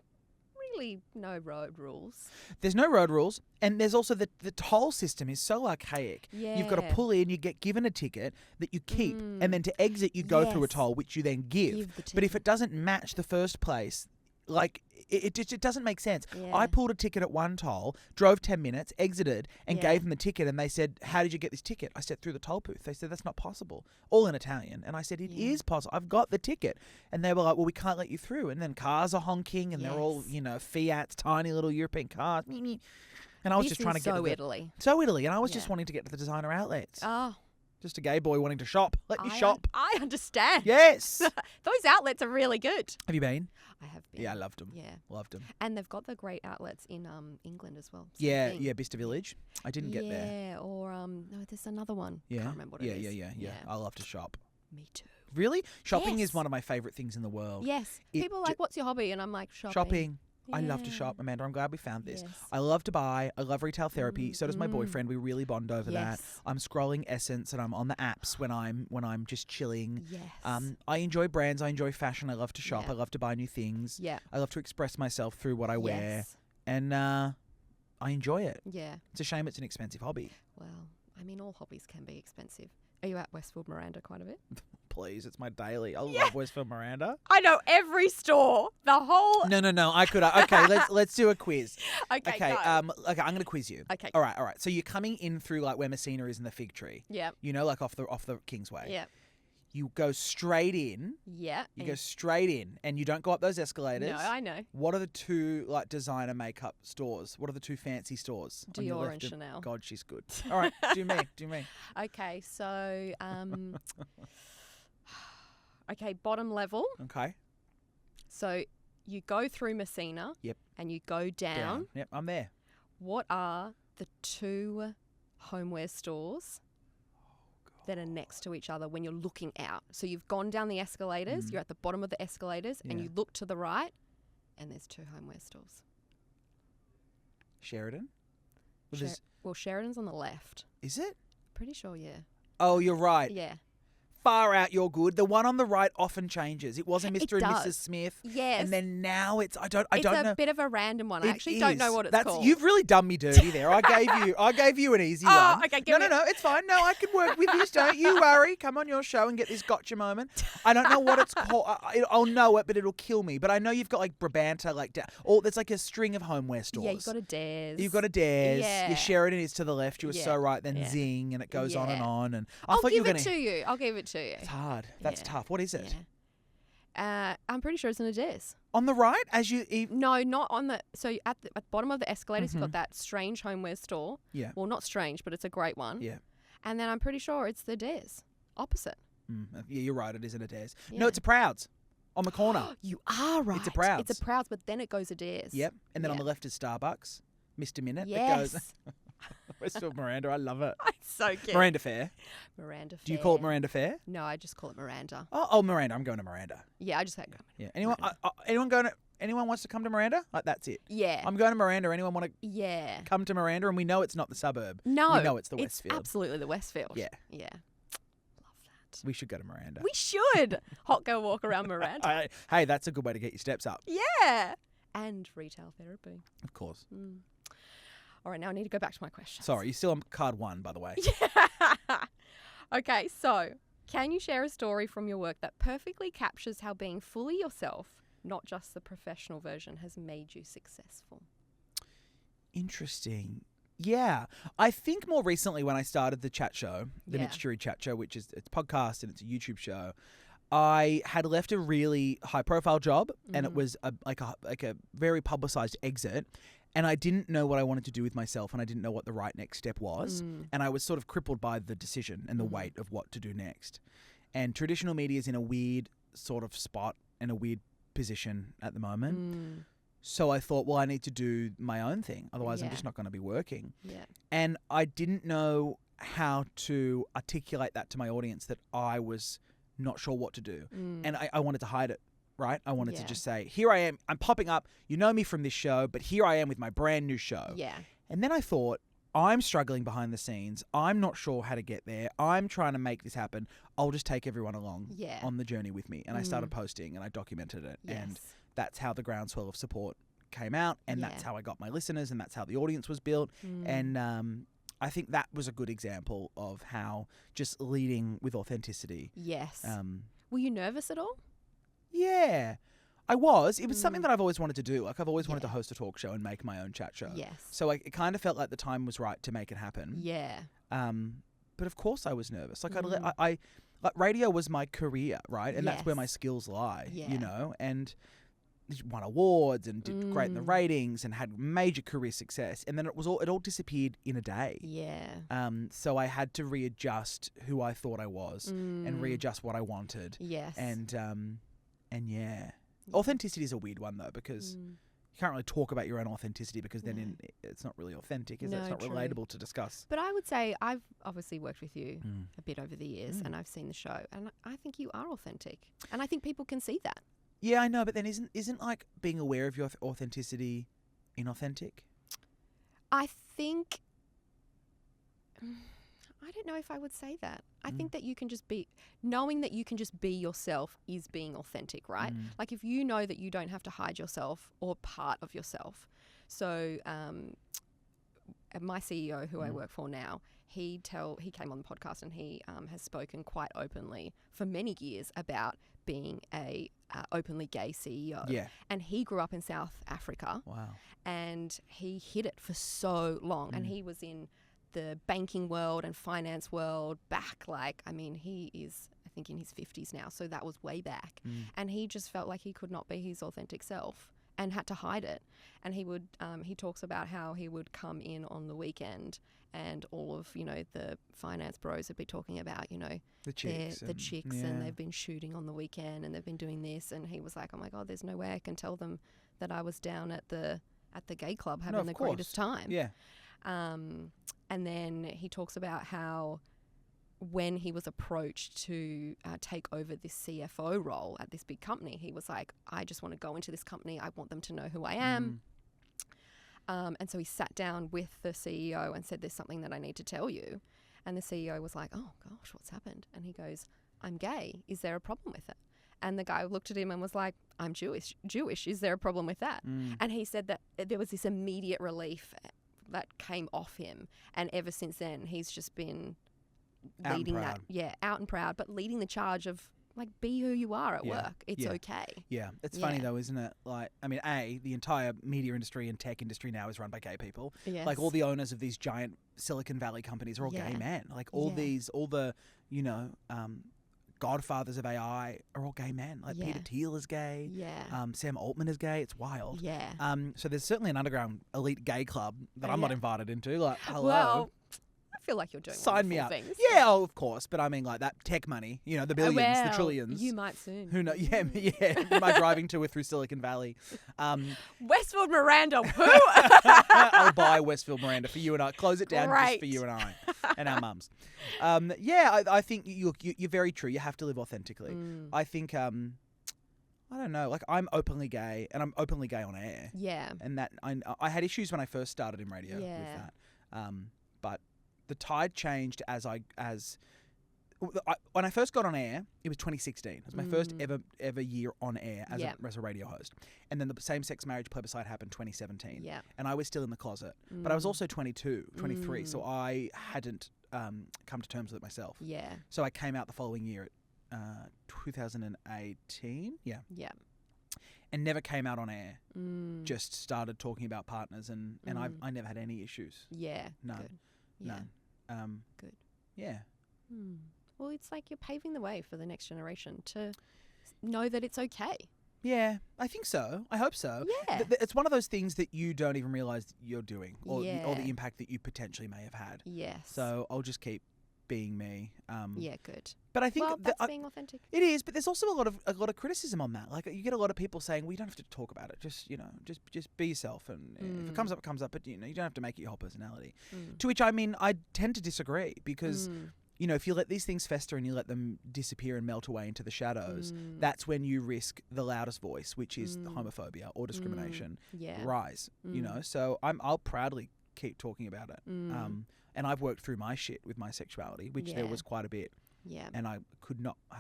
really no road rules. There's no road rules, and there's also the toll system is so archaic. Yeah. You've got to pull in, you get given a ticket that you keep, and then to exit you go through a Yes. toll, which you then give. Give the But if ticket. it doesn't match the first place, like it doesn't make sense. Yeah. I pulled a ticket at one toll, drove 10 minutes, exited, and Yeah. gave them the ticket, and they said, "How did you get this ticket?" I said, "Through the toll booth." They said, "That's not possible." All in Italian, and I said, "It is possible. I've got the ticket." And they were like, "Well, we can't let you through." And then cars are honking, and they're all Fiats, tiny little European cars. And I was This just trying to is get so to Italy. Italy, and I was Yeah. just wanting to get to the designer outlets. Oh, Just a gay boy wanting to shop. Let me shop. I understand. Yes. Those outlets are really good. Have you been? I have been. Yeah, I loved them. Yeah. Loved them. And they've got the great outlets in England as well. Same Yeah, thing. yeah, Bicester Village. I didn't get there. Yeah, or no, there's another one. Yeah. Can't remember what it is. Yeah. I love to shop. Me too. Really? Shopping Yes. is one of my favourite things in the world. Yes. It People are ju- like, what's your hobby? And I'm like, shopping. Shopping. I love to Yeah. shop, Amanda. I'm glad we found this. Yes. I love to buy. I love retail therapy. So does my boyfriend. We really bond over that. Yes. I'm scrolling Essence and I'm on the apps when I'm just chilling. Yes. I enjoy brands. I enjoy fashion. I love to shop. Yeah. I love to buy new things. Yeah. I love to express myself through what I wear, Yes. and I enjoy it. Yeah. It's a shame it's an expensive hobby. Well, I mean, all hobbies can be expensive. Are you at Westfield Miranda quite a bit? Please, it's my daily. I love Westfield Miranda. I know every store. The whole. No. I could. Okay, let's do a quiz. Okay. Okay. Go. Okay. I'm gonna quiz you. Okay. All right. So you're coming in through like where Messina is in the fig tree. Yeah. You know, like off the Kingsway. Yeah. You go straight in. Yeah. You go straight in, and you don't go up those escalators. No, I know. What are the two like designer makeup stores? What are the two fancy stores? on your Dior left and Chanel. God, she's good. All right, do me. Okay, so okay, bottom level. Okay. So you go through Messina. Yep. And you go down. Yep, I'm there. What are the two homeware stores that are next to each other when you're looking out. So you've gone down the escalators, you're at the bottom of the escalators, and you look to the right, and there's 2 homeware stores. Sheridan? Well, Sheridan's on the left. Is it? Pretty sure, yeah. Oh, you're right. Yeah. Far out, you're good. The one on the right often changes. It was a Mr. and Mrs. Smith. Yes. And then now it's I don't know. It's a bit of a random one. I actually don't know what it's called. You've really done me dirty there. I gave you an easy one. Oh, okay. No, it's fine. No, I can work with this. Don't you worry. Come on your show and get this gotcha moment. I don't know what it's called. I'll know it, but it'll kill me. But I know you've got like Brabanta, there's like a string of homeware stores. Yeah, you've got a Dares. You've got a Dares. Yeah. Your Sheridan is to the left. You were so right. Then Zing, and it goes on and on. And I'll give it to you. I'll give it to you. It's hard. That's tough. What is it? Yeah. I'm pretty sure it's in a Dares. On the right, No, not on the. So at the bottom of the escalators, you've got that strange homeware store. Yeah. Well, not strange, but it's a great one. Yeah. And then I'm pretty sure it's the Dares opposite. Yeah, you're right. It isn't a Dares. Yeah. No, it's a Prouds on the corner. You are right. It's a Prouds. It's a Prouds, but then it goes a Dares. Yep. And then on the left is Starbucks. Mr. Minute. Yes. It goes. We're still Miranda. I love it. It's so cute. Miranda Fair. Miranda Fair. Do you call it Miranda Fair? No, I just call it Miranda. Oh, Miranda. I'm going to Miranda. Yeah, I just say Yeah. Anyone wants to come to Miranda? Like, that's it. Yeah. I'm going to Miranda. Anyone want to come to Miranda? And we know it's not the suburb. No. We know it's the Westfield. It's absolutely the Westfield. Yeah. Yeah. Love that. We should go to Miranda. We should. Hot girl walk around Miranda. Hey, that's a good way to get your steps up. Yeah. And retail therapy. Of course. All right, now I need to go back to my question. Sorry, you're still on card 1, by the way. Okay, so can you share a story from your work that perfectly captures how being fully yourself, not just the professional version, has made you successful? Interesting. Yeah. I think more recently when I started the chat show, the Mitch Churi chat show, which is it's a podcast and it's a YouTube show, I had left a really high profile job and it was a very publicized exit. And I didn't know what I wanted to do with myself, and I didn't know what the right next step was. And I was sort of crippled by the decision and the weight of what to do next. And traditional media is in a weird sort of spot and a weird position at the moment. So I thought, well, I need to do my own thing. Otherwise, I'm just not going to be working. Yeah. And I didn't know how to articulate that to my audience that I was not sure what to do. And I wanted to hide it. Right? I wanted to just say, here I am. I'm popping up. You know me from this show, but here I am with my brand new show. Yeah. And then I thought, I'm struggling behind the scenes. I'm not sure how to get there. I'm trying to make this happen. I'll just take everyone along on the journey with me. And I started posting and I documented it. Yes. And that's how the groundswell of support came out. And that's how I got my listeners and that's how the audience was built. And I think that was a good example of how just leading with authenticity. Yes. Were you nervous at all? Yeah, I was. It was something that I've always wanted to do. Like I've always wanted to host a talk show and make my own chat show. Yes. So it kind of felt like the time was right to make it happen. Yeah. But of course I was nervous. Like I like radio was my career, right? And that's where my skills lie, you know, and won awards and did great in the ratings and had major career success. And then it all disappeared in a day. Yeah. So I had to readjust who I thought I was and readjust what I wanted. Yes. And yeah. Authenticity is a weird one though because you can't really talk about your own authenticity because then it's not really authentic, is it? It's not relatable to discuss. But I would say I've obviously worked with you a bit over the years and I've seen the show and I think you are authentic. And I think people can see that. Yeah, I know, but then isn't like being aware of your authenticity inauthentic? I think I don't know if I would say that. I think that you can just be, knowing that you can just be yourself is being authentic, right? Like if you know that you don't have to hide yourself or part of yourself. So my CEO who I work for now, he came on the podcast and he has spoken quite openly for many years about being a openly gay CEO. Yeah. And he grew up in South Africa. Wow. And he hid it for so long. And he was in the banking world and finance world back, like, I mean, he is, I think, in his 50s now, so that was way back. And he just felt like he could not be his authentic self and had to hide it. And he would, he talks about how he would come in on the weekend and all of, you know, the finance bros would be talking about, you know, the chicks and they've been shooting on the weekend and they've been doing this. And he was like, oh my God, there's no way I can tell them that I was down at the gay club having the greatest time. Yeah. And then he talks about how when he was approached to take over this CFO role at this big company, he was like, I just want to go into this company. I want them to know who I am. And so he sat down with the CEO and said, there's something that I need to tell you. And the CEO was like, oh gosh, what's happened? And he goes, I'm gay. Is there a problem with it? And the guy looked at him and was like, I'm Jewish. Is there a problem with that? And he said that there was this immediate relief that came off him. And ever since then, he's just been leading that. Yeah, out and proud, but leading the charge of, like, be who you are at work. It's okay. Yeah. It's funny though, isn't it? Like, I mean, the entire media industry and tech industry now is run by gay people. Yes. Like all the owners of these giant Silicon Valley companies are all gay men. Like all the, you know, godfathers of AI are all gay men. Like Peter Thiel is gay. Yeah. Sam Altman is gay. It's wild. Yeah. So there's certainly an underground elite gay club that I'm not invited into. Like, hello. Well, I feel like you're doing sign me up. Things. Yeah, oh, of course. But I mean, like that tech money, you know, the billions, the trillions. You might soon. Who knows? Yeah. Am I driving to or through Silicon Valley? Westfield Miranda, who? I'll buy Westfield Miranda for you and I. Close it down just for you and I and our mums. I think you're very true. You have to live authentically. I think, I don't know, like I'm openly gay and I'm openly gay on air. Yeah. And that I had issues when I first started in radio with that. But the tide changed when I first got on air. It was 2016. It was my first ever year on air as a radio host. And then the same-sex marriage plebiscite happened 2017. Yeah. And I was still in the closet. But I was also 22, 23, so I hadn't come to terms with it myself. Yeah. So I came out the following year at 2018. Yeah. Yeah. And never came out on air. Just started talking about partners, and I never had any issues. Yeah. None. Good. Yeah. None. Good. Yeah. Well, it's like you're paving the way for the next generation to know that it's okay. Yeah, I think so. I hope so. Yeah. It's one of those things that you don't even realize you're doing, or the impact that you potentially may have had. Yes. So I'll just keep being me. Yeah, good. But I think that's being authentic. It is, but there's also a lot of criticism on that. Like you get a lot of people saying, "We don't have to talk about it. Just just be yourself, and if it comes up, it comes up. But you don't have to make it your whole personality." To which I mean, I tend to disagree because if you let these things fester and you let them disappear and melt away into the shadows, that's when you risk the loudest voice, which is homophobia or discrimination, rise. So I'll proudly keep talking about it. And I've worked through my shit with my sexuality, which there was quite a bit. Yeah. And I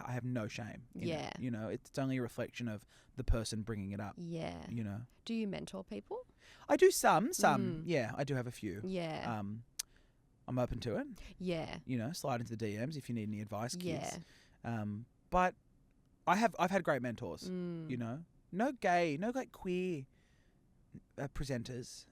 have no shame in it. It's only a reflection of the person bringing it up. Yeah. Do you mentor people? I do some. Yeah, I do have a few. Yeah. I'm open to it. Yeah. Slide into the DMs if you need any advice, kids. Yeah. But I've had great mentors. No gay, no like queer presenters.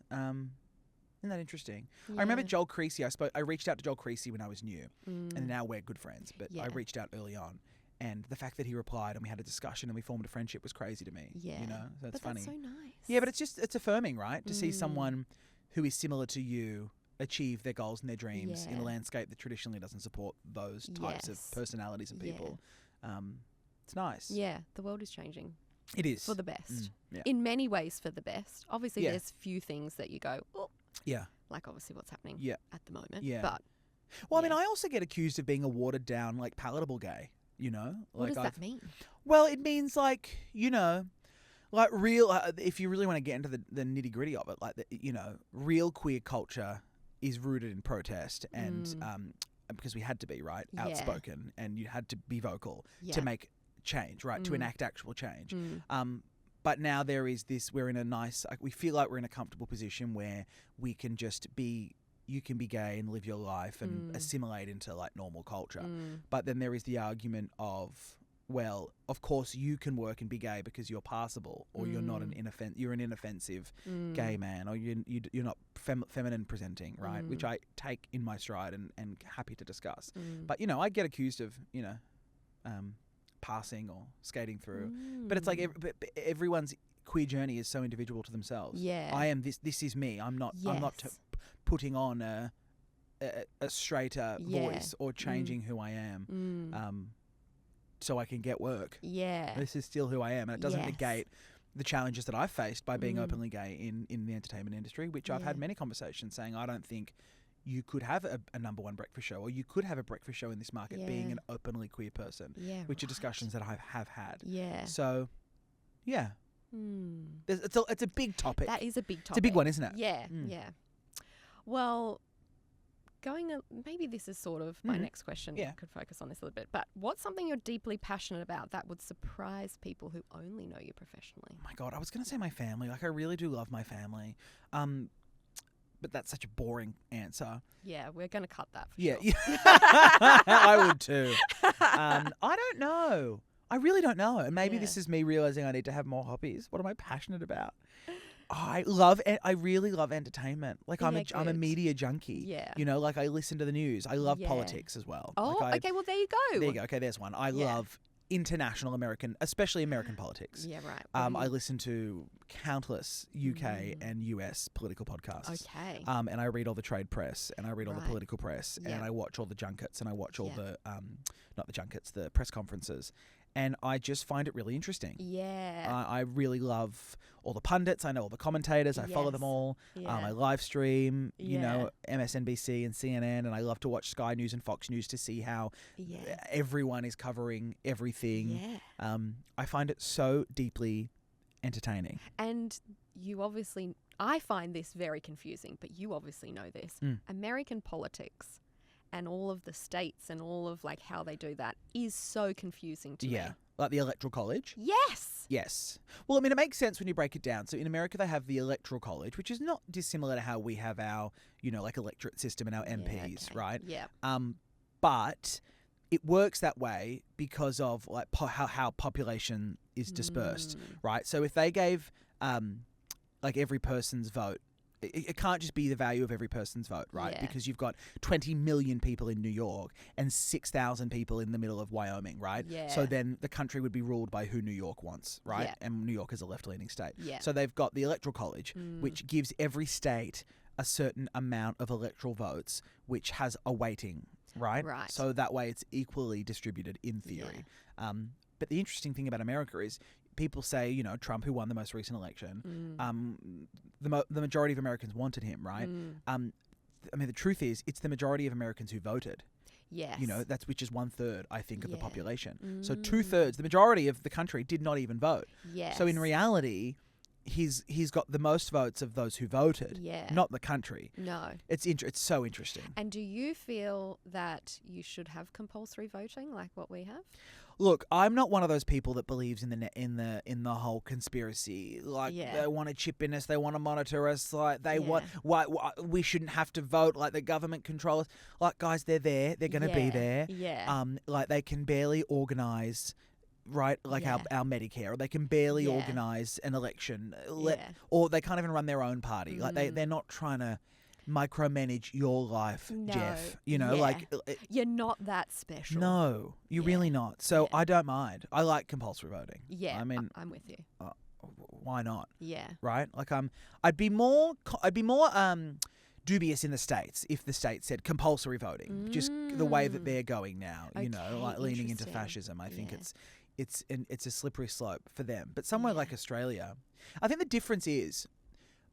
Isn't that interesting? Yeah. I remember Joel Creasy. I reached out to Joel Creasy when I was new, and now we're good friends. But I reached out early on, and the fact that he replied and we had a discussion and we formed a friendship was crazy to me. Yeah, that's funny. That's so nice. Yeah, but it's affirming, right? To see someone who is similar to you achieve their goals and their dreams in a landscape that traditionally doesn't support those types of personalities and people. It's nice. Yeah, the world is changing. It is for the best. In many ways, for the best. Obviously, there's few things that you go, oh. Yeah. Like obviously what's happening at the moment. Yeah. But I mean, I also get accused of being a watered down, like palatable gay, What does that mean? Well, it means like, like real, if you really want to get into the nitty gritty of it, like, real queer culture is rooted in protest and because we had to be, right, outspoken and you had to be vocal to make change, right, to enact actual change. But now there is this, we're in a nice, we feel like we're in a comfortable position where we can just be, you can be gay and live your life and assimilate into like normal culture. But then there is the argument of, well, of course you can work and be gay because you're passable, or you're not you're an inoffensive gay man, or you're not feminine presenting, right? Which I take in my stride and happy to discuss. But, I get accused of, passing or skating through, but it's like everyone's queer journey is so individual to themselves. Yeah, I am this is me. I'm not putting on a straighter voice or changing who I am so I can get work. Yeah, this is still who I am, and it doesn't negate the challenges that I've faced by being openly gay in the entertainment industry, which I've had many conversations saying I don't think you could have a number one breakfast show, or you could have a breakfast show in this market being an openly queer person, which are discussions that I have had. Yeah. So, yeah. It's a big topic. That is a big topic. It's a big one, isn't it? Yeah, yeah. Well, maybe this is sort of my next question. Yeah. Could focus on this a little bit. But what's something you're deeply passionate about that would surprise people who only know you professionally? Oh my God, I was going to say my family. Like, I really do love my family. But that's such a boring answer. Yeah, we're going to cut that for sure. Yeah. I would too. I don't know. I really don't know. And maybe this is me realizing I need to have more hobbies. What am I passionate about? I really love entertainment. Like I'm a media junkie. Yeah. You know, like I listen to the news. I love politics as well. Oh, okay. Well, there you go. There you go. Okay, there's one. I love international especially American politics. Yeah, right. I listen to countless UK and US political podcasts. Okay. And I read all the trade press, and I read all the political press, and I watch all the junkets, and I watch all the not the junkets, the press conferences. And I just find it really interesting. Yeah. I really love all the pundits. I know all the commentators. I follow them all. I live stream, you know, MSNBC and CNN. And I love to watch Sky News and Fox News to see how everyone is covering everything. Yeah. I find it so deeply entertaining. And you obviously, I find this very confusing, but you obviously know this. American politics and all of the states and all of like how they do that is so confusing to me. Yeah, like the Electoral College? Yes. Yes. Well, I mean, it makes sense when you break it down. So in America, they have the Electoral College, which is not dissimilar to how we have our, you know, like electorate system and our MPs, right? Yeah. But it works that way because of like how population is dispersed, right? So if they gave like every person's vote, it can't just be the value of every person's vote, right? Yeah. Because you've got 20 million people in New York and 6,000 people in the middle of Wyoming, right? Yeah. So then the country would be ruled by who New York wants, right? Yeah. And New York is a left-leaning state. Yeah. So they've got the Electoral College, which gives every state a certain amount of electoral votes, which has a weighting, right? Right. So that way it's equally distributed in theory. Yeah. But the interesting thing about America is people say, you know, Trump, who won the most recent election, the majority of Americans wanted him, right? I mean, the truth is, it's the majority of Americans who voted. Yes. You know, which is 1/3, I think, of the population. So 2/3, the majority of the country did not even vote. Yes. So in reality, he's got the most votes of those who voted, not the country. No. It's so interesting. And do you feel that you should have compulsory voting like what we have? Look, I'm not one of those people that believes in the whole conspiracy. Like they want to chip in us, they want to monitor us. Like they want why we shouldn't have to vote. Like the government controls. Like guys, they're there. They're going to be there. Yeah. Like they can barely organize. Right, like our Medicare, or they can barely organize an election, or they can't even run their own party. Like they're not trying to micromanage your life, Jeff. You know, like you're not that special. No, you're really not. So I don't mind. I like compulsory voting. Yeah, I mean, I'm with you. Why not? Yeah. Right. Like I'd be more dubious in the States if the state said compulsory voting, just the way that they're going now. You know, like leaning into fascism. I think it's a slippery slope for them. But somewhere like Australia, I think the difference is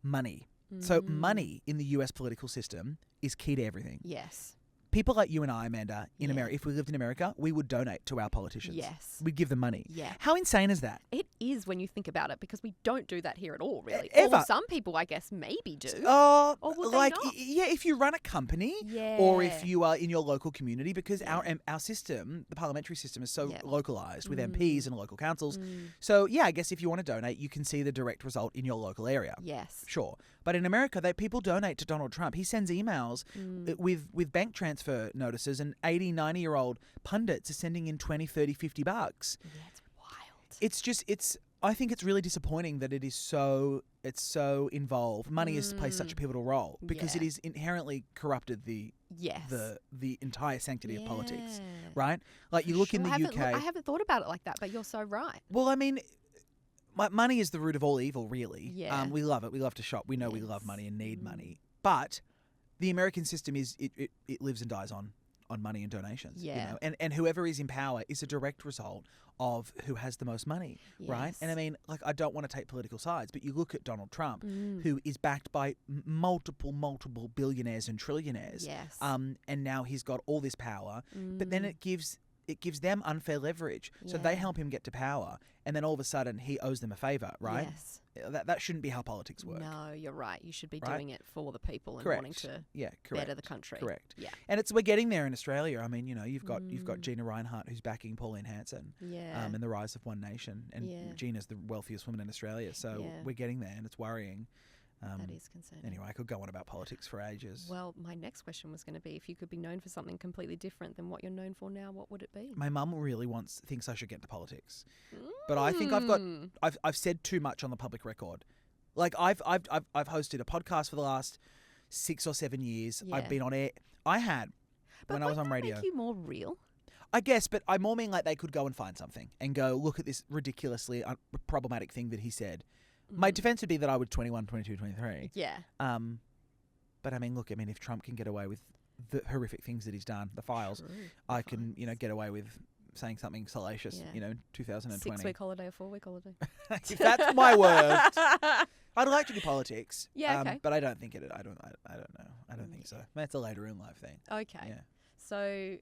money. So money in the US political system is key to everything. Yes. People like you and I, Amanda, in America, if we lived in America, we would donate to our politicians. Yes. We'd give them money. Yeah. How insane is that? It is when you think about it, because we don't do that here at all, really. Ever. Or some people, I guess, maybe do. Or would like, they not? if you run a company or if you are in your local community, because our system, the parliamentary system, is so localised with MPs and local councils. So, I guess if you want to donate, you can see the direct result in your local area. Yes. Sure. But in America, people donate to Donald Trump. He sends emails with bank transfer notices, and 80, 90-year-old pundits are sending in $20, $30, $50. Yeah, it's wild. I think it's really disappointing that it's so involved. Money has played such a pivotal role because it is inherently corrupted the entire sanctity of politics, right? Like you look in the UK. I haven't thought about it like that, but you're so right. Well, I mean, money is the root of all evil, really. Yeah. We love it. We love to shop. We know we love money and need money. But the American system it lives and dies on on money and donations. Yeah. You know? And whoever is in power is a direct result of who has the most money, right? And I mean, like, I don't want to take political sides, but you look at Donald Trump, who is backed by multiple billionaires and trillionaires. Yes. And now he's got all this power, but then it gives them unfair leverage. So they help him get to power, and then all of a sudden he owes them a favor, right? Yes. That shouldn't be how politics work. No, you're right. You should be doing it for the people and Correct. wanting to Correct. better the country. Correct. Yeah. And we're getting there in Australia. I mean, you know, you've got Gina Reinhart, who's backing Pauline Hanson. Yeah. And the rise of One Nation. And Gina's the wealthiest woman in Australia. So we're getting there, and it's worrying. That is concerning. Anyway, I could go on about politics for ages. Well, my next question was going to be, if you could be known for something completely different than what you're known for now, what would it be? My mum really thinks I should get into politics, but I think I've said too much on the public record. Like, I've hosted a podcast for the last 6 or 7 years. Yeah. I've been on air. When I was on radio. Make you more real? I guess, but I more mean like they could go and find something and go, look at this ridiculously problematic thing that he said. My defense would be that I was 21, 22, 23. Yeah. But I mean, look, if Trump can get away with the horrific things that he's done, the files, I can, get away with saying something salacious, 2020. 6-week holiday or 4-week holiday. If that's my word. I'd like to do politics. Yeah, okay. But I don't think I don't know. I don't think so. That's a later in life thing. Okay. Yeah. So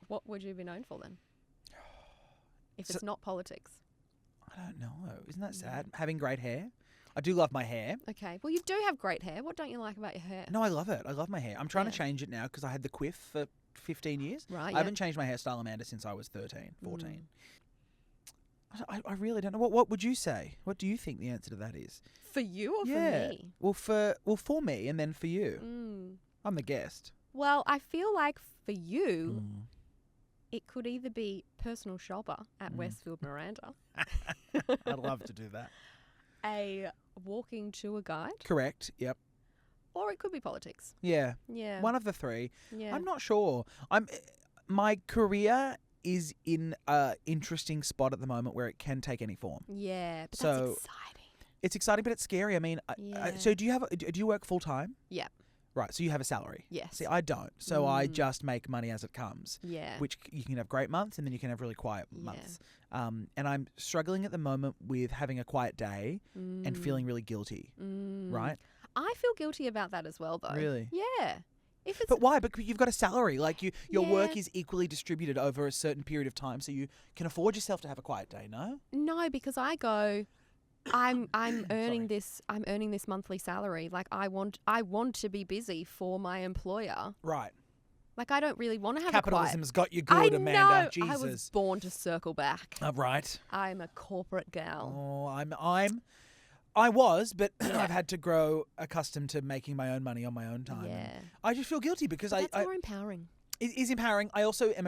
what would you be known for then? If it's not politics. I don't know. Isn't that sad? Having great hair. I do love my hair. Okay. Well, you do have great hair. What don't you like about your hair? No, I love it. I love my hair. I'm trying to change it now because I had the quiff for 15 years. Right. I haven't changed my hairstyle, Amanda, since I was 13, 14. I really don't know. What would you say? What do you think the answer to that is? For you or for me? Well, for me and then for you. I'm the guest. Well, I feel like for you, it could either be personal shopper at Westfield Miranda. I'd love to do that. A walking tour guide. Correct. Yep. Or it could be politics. Yeah. Yeah. One of the three. Yeah. I'm not sure. My career is in an interesting spot at the moment where it can take any form. Yeah, but so that's exciting. It's exciting, but it's scary. I mean, so do you work full time? Yeah. Right, so you have a salary. Yes. See, I don't. So I just make money as it comes. Yeah. Which you can have great months and then you can have really quiet months. And I'm struggling at the moment with having a quiet day and feeling really guilty. Right? I feel guilty about that as well, though. Really? Yeah. But why? Because you've got a salary. Like your work is equally distributed over a certain period of time, so you can afford yourself to have a quiet day. No. No, because I go, I'm earning this. I'm earning this monthly salary. Like I want to be busy for my employer. Right. Like I don't really want to have Capitalism's got you good, Amanda. Know. Jesus. I was born to circle back. Right. I'm a corporate gal. Oh, I was, but I've had to grow accustomed to making my own money on my own time. Yeah. I just feel guilty because that's more empowering. It is empowering. I also am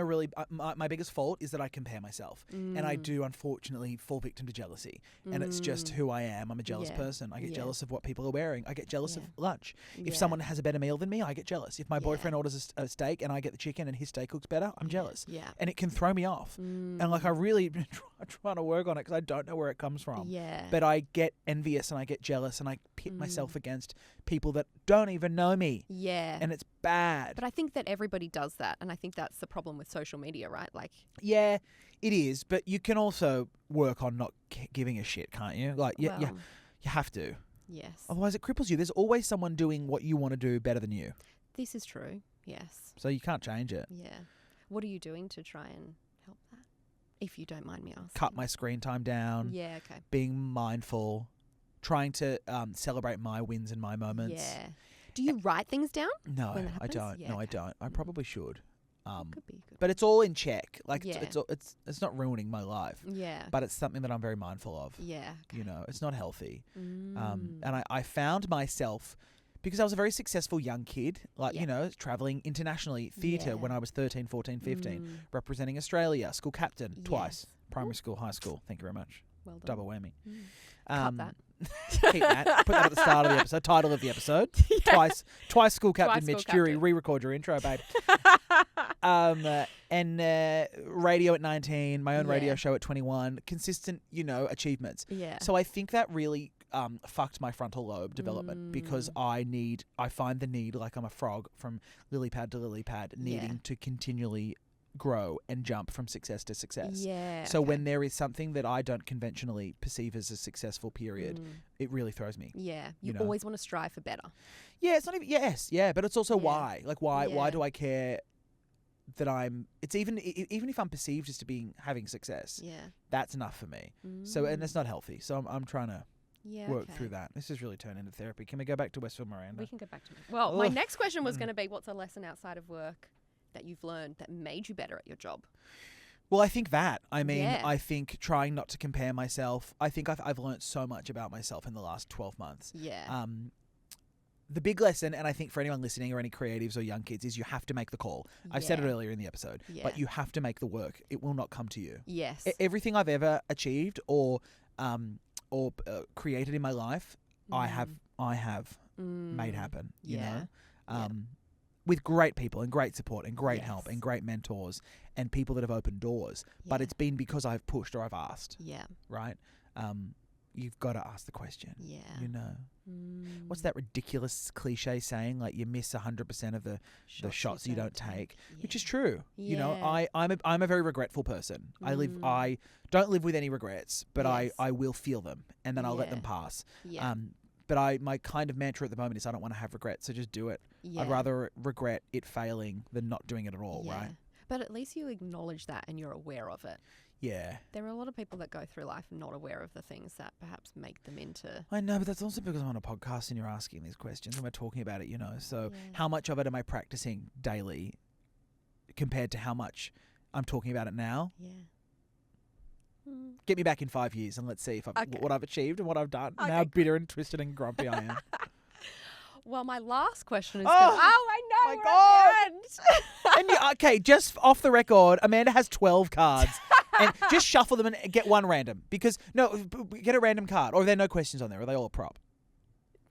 my biggest fault is that I compare myself. And I do, unfortunately, fall victim to jealousy. And it's just who I am. I'm a jealous person. I get jealous of what people are wearing. I get jealous of lunch. If someone has a better meal than me, I get jealous. If my boyfriend orders a steak and I get the chicken and his steak looks better, I'm jealous. Yeah. And it can throw me off. And I really trying to work on it because I don't know where it comes from. Yeah. But I get envious and I get jealous and I pit myself against people that don't even know me. Yeah. And it's bad. But I think that everybody does that. And I think that's the problem with social media, right? Like, yeah, it is. But you can also work on not giving a shit, can't you? Like, you have to. Yes. Otherwise, it cripples you. There's always someone doing what you want to do better than you. This is true. Yes. So you can't change it. Yeah. What are you doing to try and help that? If you don't mind me asking. Cut my screen time down. Yeah, okay. Being mindful. Trying to celebrate my wins and my moments. Yeah. Do you write things down? No, when that I don't. Yeah, no, okay. I don't. I probably should. Could be. But it's all in check. Like it's not ruining my life. Yeah. But it's something that I'm very mindful of. Yeah. Okay. You know, it's not healthy. And I found myself, because I was a very successful young kid, like, traveling internationally, theatre when I was 13, 14, 15, representing Australia, school captain twice, primary school, high school. Thank you very much. Well done. Double whammy. Cut that. Keep that. Put that at the start of the episode. Title of the episode. Twice school captain Mitch Churi. Re-record your intro, babe. And radio at 19, my own radio show at 21. Consistent, achievements. Yeah. So I think that really fucked my frontal lobe development because I find the need, like I'm a frog from lily pad to lily pad, needing to continually grow and jump from success to success. Yeah. So when there is something that I don't conventionally perceive as a successful period, it really throws me. Yeah. You always want to strive for better. Yeah, it's not even but it's also why. Like why do I care that it's even if I'm perceived as to having success. Yeah. That's enough for me. So and it's not healthy. So I'm trying to work through that. This has really turned into therapy. Can we go back to Westfield Miranda? We can go back to Well, my next question was going to be, what's a lesson outside of work that you've learned that made you better at your job? Well, I think that. I mean, I think trying not to compare myself. I think I've learned so much about myself in the last 12 months. Yeah. The big lesson, and I think for anyone listening or any creatives or young kids, is you have to make the call. I've said it earlier in the episode, but you have to make the work. It will not come to you. Yes. Everything I've ever achieved or created in my life, I have made happen. You know. With great people and great support and great help and great mentors and people that have opened doors. But it's been because I've pushed or I've asked. Yeah. Right? You've got to ask the question. Yeah. You know? What's that ridiculous cliche saying? Like you miss 100% of the shots you don't take. Which is true. Yeah. You know, I'm a very regretful person. I don't live with any regrets, but I will feel them and then I'll let them pass. Yeah. But my kind of mantra at the moment is I don't want to have regrets, so just do it. Yeah. I'd rather regret it failing than not doing it at all, right? But at least you acknowledge that and you're aware of it. Yeah. There are a lot of people that go through life not aware of the things that perhaps make them into... I know, but that's also because I'm on a podcast and you're asking these questions and we're talking about it, you know. So how much of it am I practicing daily compared to how much I'm talking about it now? Yeah. Get me back in 5 years and let's see if what I've achieved and what I've done and how bitter and twisted and grumpy I am. Well, my last question is... I know! My God! And just off the record, Amanda has 12 cards. And just shuffle them and get one random. Because, get a random card. Or are there no questions on there? Are they all a prop?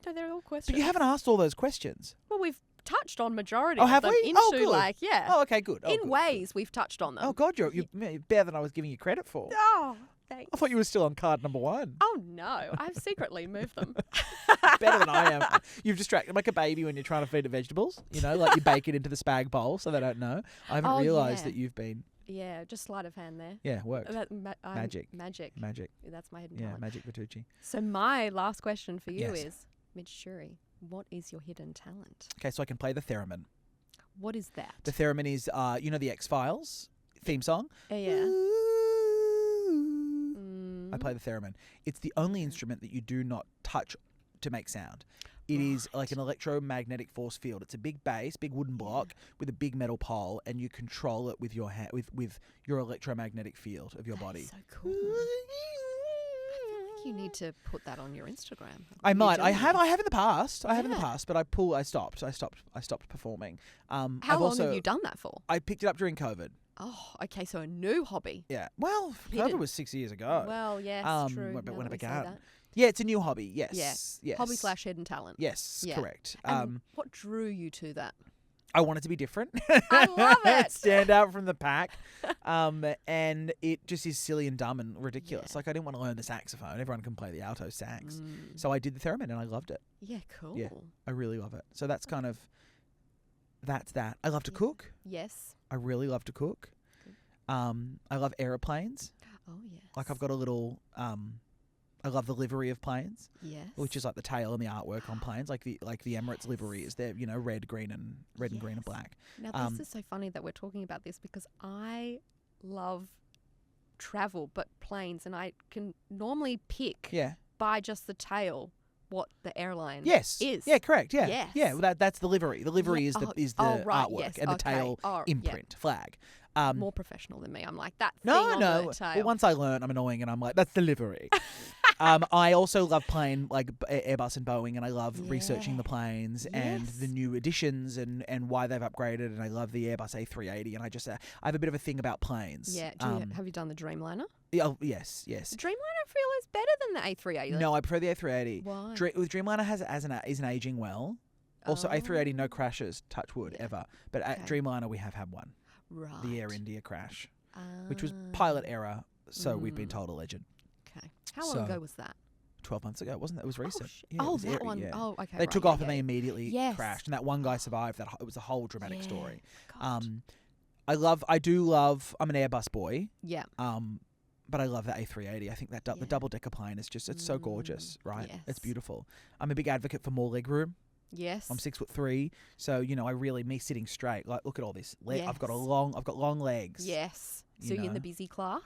No, they're all questions. But you haven't asked all those questions. Well, we've touched on majority of them. Have we? Into, good. Oh, okay, good. In ways, we've touched on them. Oh, God, you're better than I was giving you credit for. Oh, thanks. I thought you were still on card number 1. Oh, no. I've secretly moved them. Better than I am. You've distracted like a baby when you're trying to feed it vegetables. You know, like you bake it into the spag bowl so they don't know. I haven't realised that you've been... Yeah, just sleight of hand there. Yeah, worked. Magic. Magic. That's my hidden talent. Yeah, Magic Bertucci. So my last question for you is, Mitch Churi, what is your hidden talent? Okay, so I can play the theremin. What is that? The theremin is, the X-Files theme song? Yeah. I play the theremin. It's the only instrument that you do not touch to make sound. It is like an electromagnetic force field. It's a big bass, big wooden block with a big metal pole, and you control it with your with your electromagnetic field of your body. So cool. I feel like you need to put that on your Instagram. I might. I have in the past. I have in the past, but I stopped. I stopped performing. How long have you done that for? I picked it up during COVID. Oh, okay. So a new hobby. Yeah. Well, COVID was 6 years ago. Well, yes, true. But when I began. Yeah, it's a new hobby. Yes. Yeah. Hobby / hidden talent. Yes, correct. And what drew you to that? I wanted to be different. I love it. Stand out from the pack. And it just is silly and dumb and ridiculous. Yeah. Like, I didn't want to learn the saxophone. Everyone can play the alto sax. So I did the theremin and I loved it. Yeah, cool. Yeah, I really love it. So that's kind of, that's that. I love to cook. Yes. I really love to cook. I love aeroplanes. Oh, yes. Like, I've got a little... I love the livery of planes, which is like the tail and the artwork on planes, like the Emirates livery is there, red, green, and green and black. Now this is so funny that we're talking about this because I love travel, but planes, and I can normally pick by just the tail what the airline is. Yeah, correct. Yeah, yes. Well, that's the livery. The livery is the artwork and the tail imprint flag. More professional than me. I'm like, that thing on the tail. Well, once I learn, I'm annoying, and I'm like, that's the livery. I also love playing like Airbus and Boeing, and I love researching the planes and the new additions and why they've upgraded. And I love the Airbus A380, and I have a bit of a thing about planes. Yeah. Have you done the Dreamliner? Oh, yes. The Dreamliner I feel is better than the A380. No, I prefer the A380. Why? With Dreamliner isn't aging well. Also, A380 no crashes, touch wood ever. But at Dreamliner we have had one. Right. The Air India crash, which was pilot error, so we've been told a legend. Okay. How long ago was that? 12 months ago, wasn't it? It was recent. That one. Yeah. Oh, okay. They took off and they immediately crashed, and that one guy survived. It was a whole dramatic story. God. I'm an Airbus boy. Yeah. But I love the A380. I think that the double decker plane is just, it's so gorgeous, right? Yes. It's beautiful. I'm a big advocate for more leg room. Yes. I'm 6'3", so me sitting straight. Like, look at all this. I've got long legs. Yes. So you're in the busy class.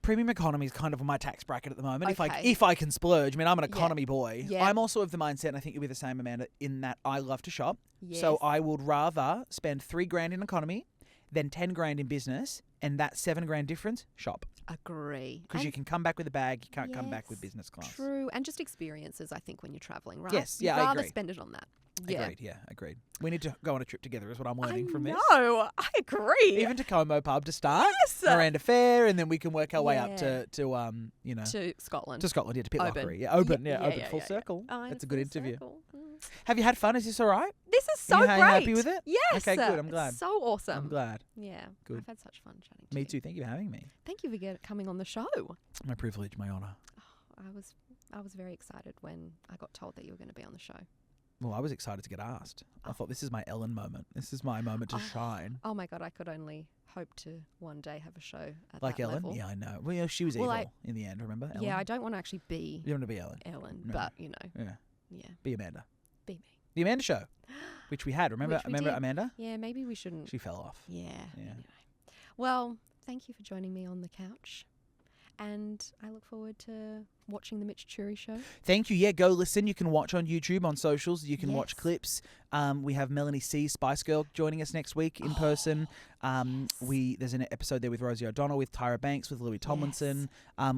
Premium economy is kind of my tax bracket at the moment. Okay. If I can splurge, I mean, I'm an economy boy. Yeah. I'm also of the mindset, and I think you'll be the same, Amanda, in that I love to shop. Yes. So I would rather spend $3,000 in economy than $10,000 in business, and that $7,000 difference, shop. Agree. Because you can come back with a bag, you can't come back with business class. True, and just experiences, I think, when you're traveling, right? Yes, You'd I rather agree. spend it on that. Yeah. Agreed. We need to go on a trip together is what I'm learning from this. No, I agree. Even to Como pub to start. Yes. Miranda Fair, and then we can work our way up to Scotland. To Scotland, to Pitlochry. Open. Yeah, Open, full circle. It's a good interview. Have you had fun? Is this all right? This is so great. Are you happy with it? Yes. Okay, good. I'm glad. So awesome. I'm glad. Yeah. Good. I've had such fun chatting to you. Me too. Thank you for having me. Thank you for coming on the show. My privilege, my honour. Oh, I was very excited when I got told that you were going to be on the show. Well, I was excited to get asked. I thought, this is my Ellen moment. This is my moment to shine. Oh my God, I could only hope to one day have a show at like that Ellen? level. Yeah, I know. Well, she was evil in the end, remember? Ellen? Yeah, I don't want to actually be You don't want to be Ellen. No. But, Yeah. Be Amanda. Be me. The Amanda Show, which we had. Remember Amanda? Yeah, maybe we shouldn't. She fell off. Yeah. Anyway. Well, thank you for joining me on the couch. And I look forward to watching the Mitch Churi show. Thank you. Yeah, go listen. You can watch on YouTube, on socials. You can watch clips. We have Melanie C, Spice Girl, joining us next week in person. There's an episode there with Rosie O'Donnell, with Tyra Banks, with Louis Tomlinson.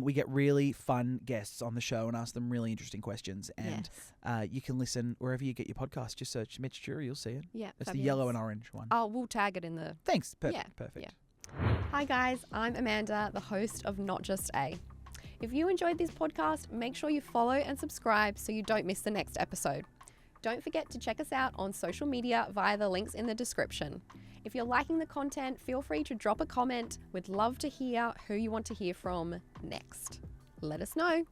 We get really fun guests on the show and ask them really interesting questions. And you can listen wherever you get your podcast. Just search Mitch Churi, you'll see it. Yeah, it's the yellow and orange one. Oh, we'll tag it in the... Thanks. Perfect. Yeah. Hi guys, I'm Amanda, the host of Not Just A. If you enjoyed this podcast, make sure you follow and subscribe so you don't miss the next episode. Don't forget to check us out on social media via the links in the description. If you're liking the content, feel free to drop a comment. We'd love to hear who you want to hear from next. Let us know.